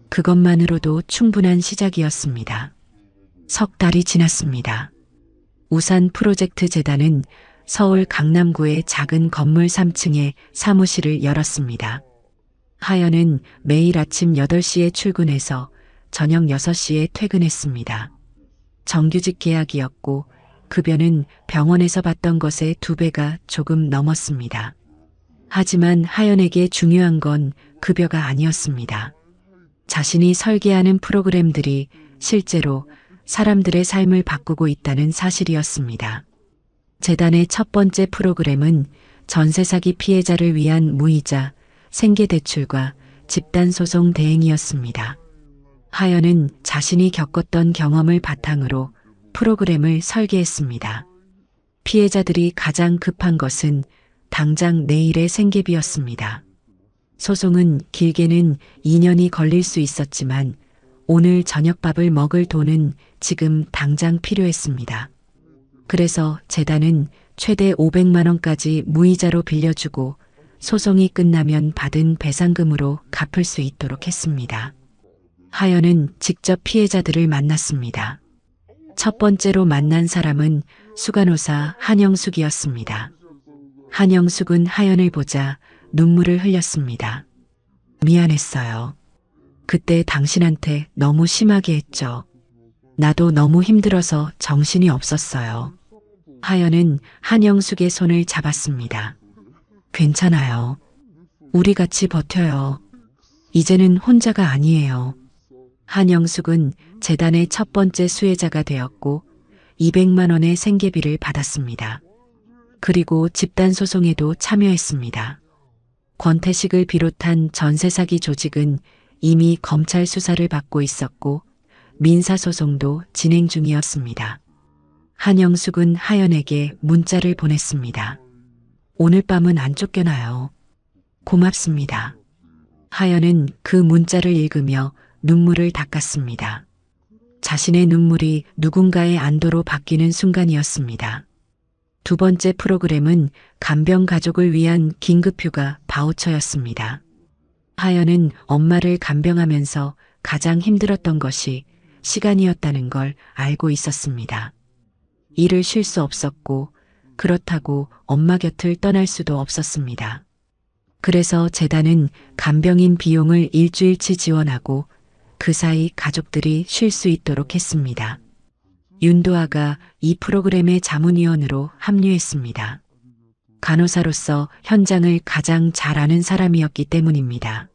A: 그것만으로도 충분한 시작이었습니다. 석 달이 지났습니다. 우산 프로젝트 재단은 서울 강남구의 작은 건물 3층에 사무실을 열었습니다. 하연은 매일 아침 8시에 출근해서 저녁 6시에 퇴근했습니다. 정규직 계약이었고 급여는 병원에서 받던 것의 2배가 조금 넘었습니다. 하지만 하연에게 중요한 건 급여가 아니었습니다. 자신이 설계하는 프로그램들이 실제로 사람들의 삶을 바꾸고 있다는 사실이었습니다. 재단의 첫 번째 프로그램은 전세 사기 피해자를 위한 무이자, 생계대출과 집단소송 대행이었습니다. 하연은 자신이 겪었던 경험을 바탕으로 프로그램을 설계했습니다. 피해자들이 가장 급한 것은 당장 내일의 생계비였습니다. 소송은 길게는 2년이 걸릴 수 있었지만 오늘 저녁밥을 먹을 돈은 지금 당장 필요했습니다. 그래서 재단은 최대 500만 원까지 무이자로 빌려주고 소송이 끝나면 받은 배상금으로 갚을 수 있도록 했습니다. 하연은 직접 피해자들을 만났습니다. 첫 번째로 만난 사람은 수간호사 한영숙이었습니다. 한영숙은 하연을 보자 눈물을 흘렸습니다. 미안했어요. 그때 당신한테 너무 심하게 했죠. 나도 너무 힘들어서 정신이 없었어요. 하연은 한영숙의 손을 잡았습니다. 괜찮아요. 우리 같이 버텨요. 이제는 혼자가 아니에요. 한영숙은 재단의 첫 번째 수혜자가 되었고 200만 원의 생계비를 받았습니다. 그리고 집단소송에도 참여했습니다. 권태식을 비롯한 전세 사기 조직은 이미 검찰 수사를 받고 있었고 민사소송도 진행 중이었습니다. 한영숙은 하연에게 문자를 보냈습니다. 오늘 밤은 안 쫓겨나요. 고맙습니다. 하연은 그 문자를 읽으며 눈물을 닦았습니다. 자신의 눈물이 누군가의 안도로 바뀌는 순간이었습니다. 두 번째 프로그램은 간병 가족을 위한 긴급휴가 바우처였습니다. 하연은 엄마를 간병하면서 가장 힘들었던 것이 시간이었다는 걸 알고 있었습니다. 일을 쉴 수 없었고 그렇다고 엄마 곁을 떠날 수도 없었습니다. 그래서 재단은 간병인 비용을 일주일치 지원하고 그 사이 가족들이 쉴 수 있도록 했습니다. 윤도아가 이 프로그램의 자문위원으로 합류했습니다. 간호사로서 현장을 가장 잘 아는 사람이었기 때문입니다.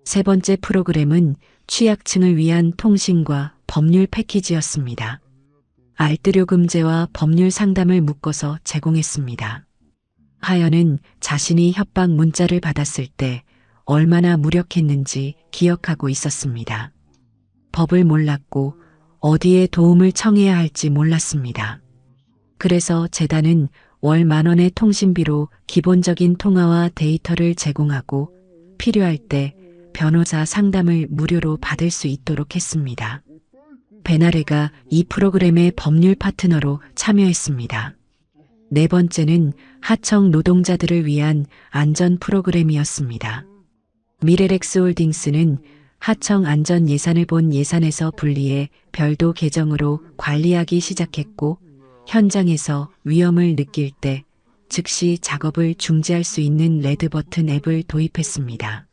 A: 세 번째 프로그램은 취약층을 위한 통신과 법률 패키지였습니다. 알뜰요금제와 법률 상담을 묶어서 제공했습니다. 하연은 자신이 협박 문자를 받았을 때 얼마나 무력했는지 기억하고 있었습니다. 법을 몰랐고 어디에 도움을 청해야 할지 몰랐습니다. 그래서 재단은 월 10,000원의 통신비로 기본적인 통화와 데이터를 제공하고 필요할 때 변호사 상담을 무료로 받을 수 있도록 했습니다. 베나레가 이 프로그램의 법률 파트너로 참여했습니다. 네 번째는 하청 노동자들을 위한 안전 프로그램이었습니다. 미래렉스 홀딩스는 하청 안전 예산을 본 예산에서 분리해 별도 계정으로 관리하기 시작했고 현장에서 위험을 느낄 때 즉시 작업을 중지할 수 있는 레드 버튼 앱을 도입했습니다.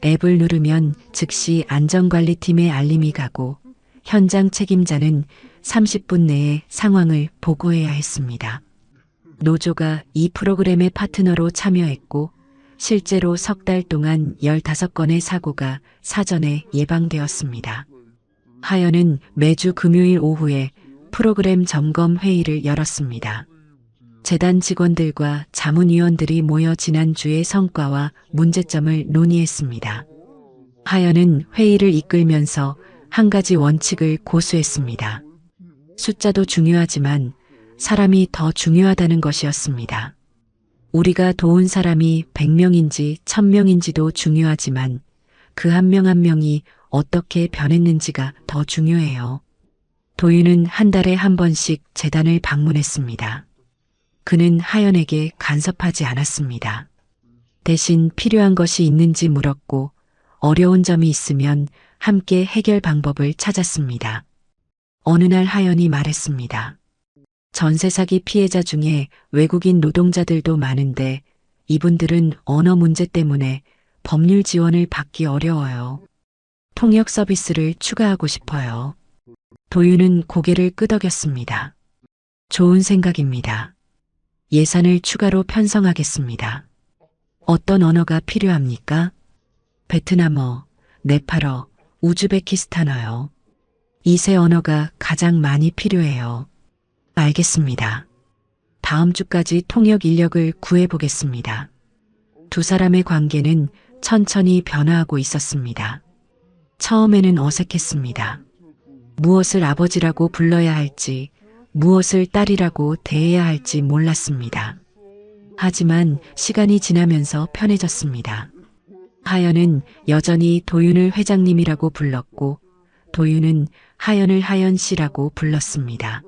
A: 앱을 누르면 즉시 안전관리팀에 알림이 가고 현장 책임자는 30분 내에 상황을 보고해야 했습니다. 노조가 이 프로그램의 파트너로 참여했고 실제로 석 달 동안 15건의 사고가 사전에 예방되었습니다. 하연은 매주 금요일 오후에 프로그램 점검 회의를 열었습니다. 재단 직원들과 자문위원들이 모여 지난주의 성과와 문제점을 논의했습니다. 하연은 회의를 이끌면서 한 가지 원칙을 고수했습니다. 숫자도 중요하지만 사람이 더 중요하다는 것이었습니다. 우리가 도운 사람이 100명인지 1000명인지도 중요하지만 그 한 명 한 명이 어떻게 변했는지가 더 중요해요. 도윤은 한 달에 한 번씩 재단을 방문했습니다. 그는 하연에게 간섭하지 않았습니다. 대신 필요한 것이 있는지 물었고 어려운 점이 있으면 함께 해결 방법을 찾았습니다. 어느 날 하연이 말했습니다. 전세 사기 피해자 중에 외국인 노동자들도 많은데 이분들은 언어 문제 때문에 법률 지원을 받기 어려워요. 통역 서비스를 추가하고 싶어요. 도윤은 고개를 끄덕였습니다. 좋은 생각입니다. 예산을 추가로 편성하겠습니다. 어떤 언어가 필요합니까? 베트남어, 네팔어, 우즈베키스탄어요. 이 세 언어가 가장 많이 필요해요. 알겠습니다. 다음 주까지 통역 인력을 구해보겠습니다. 두 사람의 관계는 천천히 변화하고 있었습니다. 처음에는 어색했습니다. 무엇을 아버지라고 불러야 할지, 무엇을 딸이라고 대해야 할지 몰랐습니다. 하지만 시간이 지나면서 편해졌습니다. 하연은 여전히 도윤을 회장님이라고 불렀고 도윤은 하연을 하연 씨라고 불렀습니다.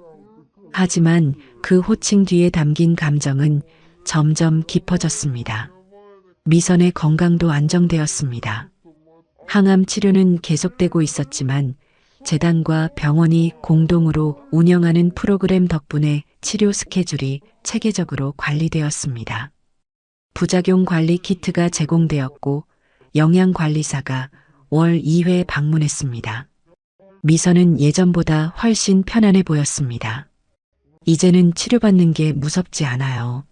A: 하지만 그 호칭 뒤에 담긴 감정은 점점 깊어졌습니다. 미선의 건강도 안정되었습니다. 항암 치료는 계속되고 있었지만 재단과 병원이 공동으로 운영하는 프로그램 덕분에 치료 스케줄이 체계적으로 관리되었습니다. 부작용 관리 키트가 제공되었고 영양관리사가 월 2회 방문했습니다. 미선은 예전보다 훨씬 편안해 보였습니다. 이제는 치료받는 게 무섭지 않아요.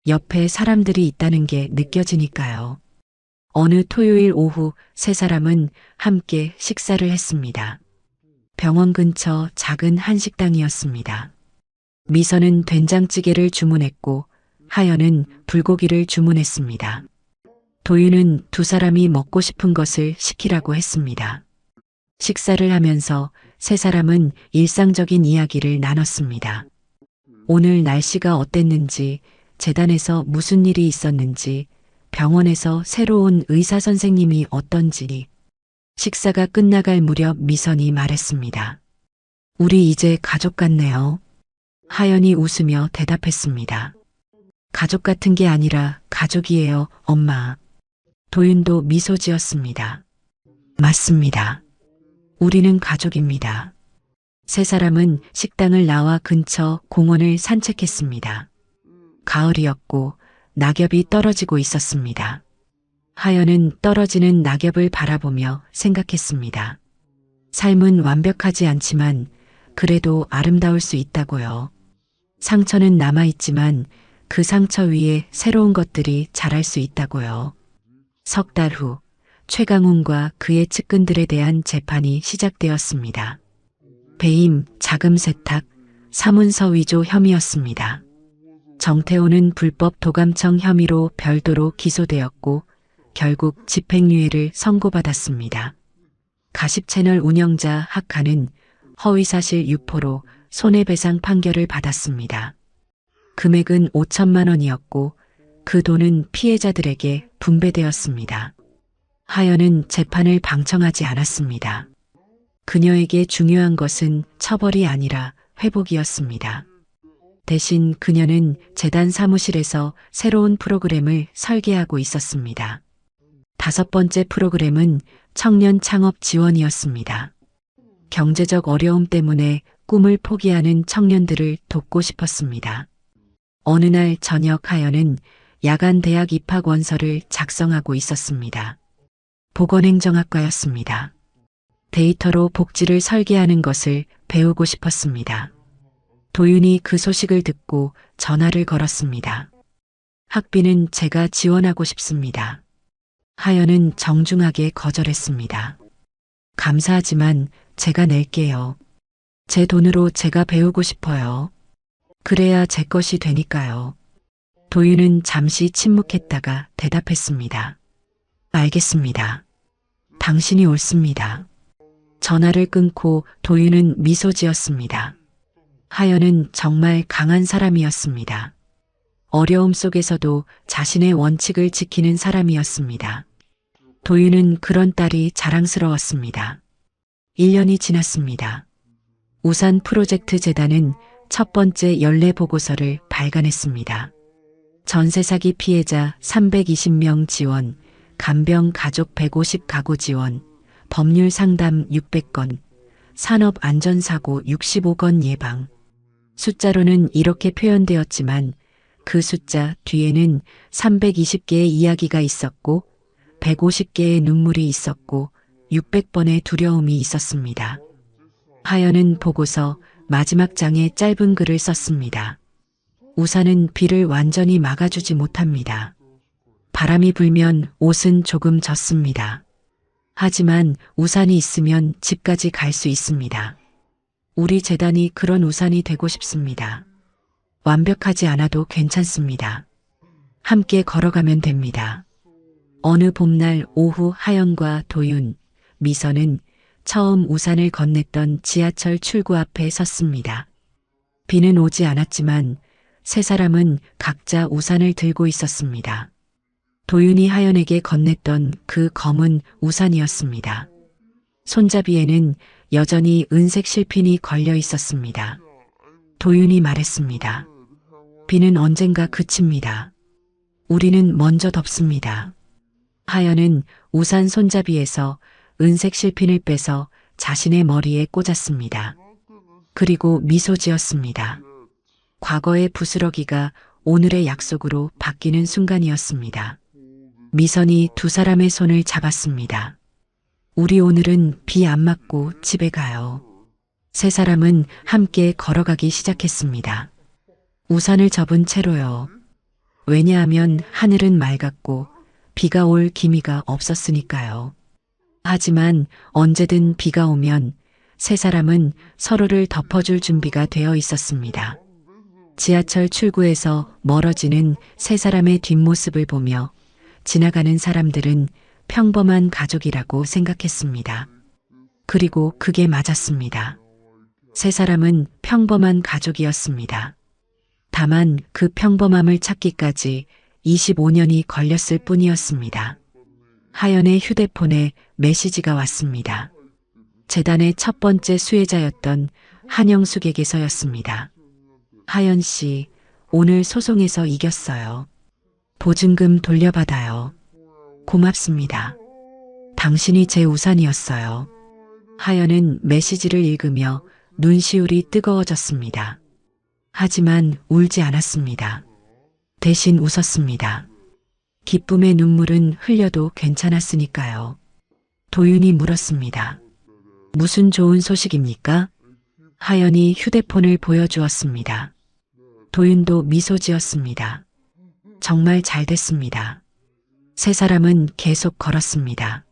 A: 옆에 사람들이 있다는 게 느껴지니까요. 어느 토요일 오후 세 사람은 함께 식사를 했습니다. 병원 근처 작은 한식당이었습니다. 미선은 된장찌개를 주문했고 하연은 불고기를 주문했습니다. 도윤은 두 사람이 먹고 싶은 것을 시키라고 했습니다. 식사를 하면서 세 사람은 일상적인 이야기를 나눴습니다. 오늘 날씨가 어땠는지, 재단에서 무슨 일이 있었는지, 병원에서 새로 온 의사 선생님이 어떤지. 식사가 끝나갈 무렵 미선이 말했습니다. 우리 이제 가족 같네요. 하연이 웃으며 대답했습니다. 가족 같은 게 아니라 가족이에요, 엄마. 도윤도 미소 지었습니다. 맞습니다. 우리는 가족입니다. 세 사람은 식당을 나와 근처 공원을 산책했습니다. 가을이었고 낙엽이 떨어지고 있었습니다. 하연은 떨어지는 낙엽을 바라보며 생각했습니다. 삶은 완벽하지 않지만 그래도 아름다울 수 있다고요. 상처는 남아있지만 그 상처 위에 새로운 것들이 자랄 수 있다고요. 석 달 후 최강훈과 그의 측근들에 대한 재판이 시작되었습니다. 배임, 자금 세탁, 사문서 위조 혐의였습니다. 정태호는 불법 도감청 혐의로 별도로 기소되었고 결국 집행유예를 선고받았습니다. 가십채널 운영자 학하는 허위사실 유포로 손해배상 판결을 받았습니다. 금액은 5천만 원이었고 그 돈은 피해자들에게 분배되었습니다. 하연은 재판을 방청하지 않았습니다. 그녀에게 중요한 것은 처벌이 아니라 회복이었습니다. 대신 그녀는 재단 사무실에서 새로운 프로그램을 설계하고 있었습니다. 5번째 프로그램은 청년 창업 지원이었습니다. 경제적 어려움 때문에 꿈을 포기하는 청년들을 돕고 싶었습니다. 어느 날 저녁 하연은 야간 대학 입학 원서를 작성하고 있었습니다. 보건행정학과였습니다. 데이터로 복지를 설계하는 것을 배우고 싶었습니다. 도윤이 그 소식을 듣고 전화를 걸었습니다. 학비는 제가 지원하고 싶습니다. 하연은 정중하게 거절했습니다. 감사하지만 제가 낼게요. 제 돈으로 제가 배우고 싶어요. 그래야 제 것이 되니까요. 도윤은 잠시 침묵했다가 대답했습니다. 알겠습니다. 당신이 옳습니다. 전화를 끊고 도윤은 미소 지었습니다. 하연은 정말 강한 사람이었습니다. 어려움 속에서도 자신의 원칙을 지키는 사람이었습니다. 도윤은 그런 딸이 자랑스러웠습니다. 1년이 지났습니다. 우산 프로젝트 재단은 첫 번째 연례 보고서를 발간했습니다. 전세 사기 피해자 320명 지원, 간병 가족 150가구 지원, 법률 상담 600건, 산업 안전사고 65건 예방. 숫자로는 이렇게 표현되었지만 그 숫자 뒤에는 320개의 이야기가 있었고 150개의 눈물이 있었고 600번의 두려움이 있었습니다. 하연은 보고서 마지막 장에 짧은 글을 썼습니다. 우산은 비를 완전히 막아주지 못합니다. 바람이 불면 옷은 조금 젖습니다. 하지만 우산이 있으면 집까지 갈 수 있습니다. 우리 재단이 그런 우산이 되고 싶습니다. 완벽하지 않아도 괜찮습니다. 함께 걸어가면 됩니다. 어느 봄날 오후 하연과 도윤, 미선은 처음 우산을 건넸던 지하철 출구 앞에 섰습니다. 비는 오지 않았지만 세 사람은 각자 우산을 들고 있었습니다. 도윤이 하연에게 건넸던 그 검은 우산이었습니다. 손잡이에는 여전히 은색 실핀이 걸려 있었습니다. 도윤이 말했습니다. 비는 언젠가 그칩니다. 우리는 먼저 덮습니다. 하연은 우산 손잡이에서 은색 실핀을 빼서 자신의 머리에 꽂았습니다. 그리고 미소 지었습니다. 과거의 부스러기가 오늘의 약속으로 바뀌는 순간이었습니다. 미선이 두 사람의 손을 잡았습니다. 우리 오늘은 비 안 맞고 집에 가요. 세 사람은 함께 걸어가기 시작했습니다. 우산을 접은 채로요. 왜냐하면 하늘은 맑았고 비가 올 기미가 없었으니까요. 하지만 언제든 비가 오면 세 사람은 서로를 덮어줄 준비가 되어 있었습니다. 지하철 출구에서 멀어지는 세 사람의 뒷모습을 보며 지나가는 사람들은 평범한 가족이라고 생각했습니다. 그리고 그게 맞았습니다. 세 사람은 평범한 가족이었습니다. 다만 그 평범함을 찾기까지 25년이 걸렸을 뿐이었습니다. 하연의 휴대폰에 메시지가 왔습니다. 재단의 첫 번째 수혜자였던 한영숙에게서였습니다. 하연 씨, 오늘 소송에서 이겼어요. 보증금 돌려받아요. 고맙습니다. 당신이 제 우산이었어요. 하연은 메시지를 읽으며 눈시울이 뜨거워졌습니다. 하지만 울지 않았습니다. 대신 웃었습니다. 기쁨의 눈물은 흘려도 괜찮았으니까요. 도윤이 물었습니다. 무슨 좋은 소식입니까? 하연이 휴대폰을 보여주었습니다. 도윤도 미소 지었습니다. 정말 잘 됐습니다. 세 사람은 계속 걸었습니다.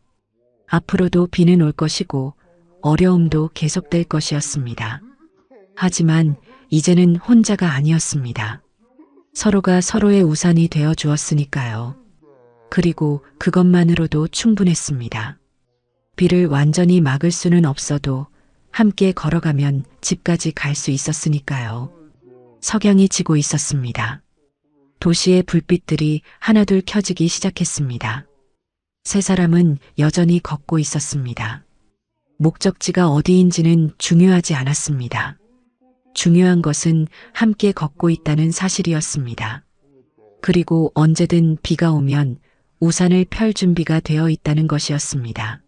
A: 앞으로도 비는 올 것이고 어려움도 계속될 것이었습니다. 하지만 이제는 혼자가 아니었습니다. 서로가 서로의 우산이 되어 주었으니까요. 그리고 그것만으로도 충분했습니다. 비를 완전히 막을 수는 없어도 함께 걸어가면 집까지 갈 수 있었으니까요. 석양이 지고 있었습니다. 도시의 불빛들이 하나둘 켜지기 시작했습니다. 세 사람은 여전히 걷고 있었습니다. 목적지가 어디인지는 중요하지 않았습니다. 중요한 것은 함께 걷고 있다는 사실이었습니다. 그리고 언제든 비가 오면 우산을 펼 준비가 되어 있다는 것이었습니다.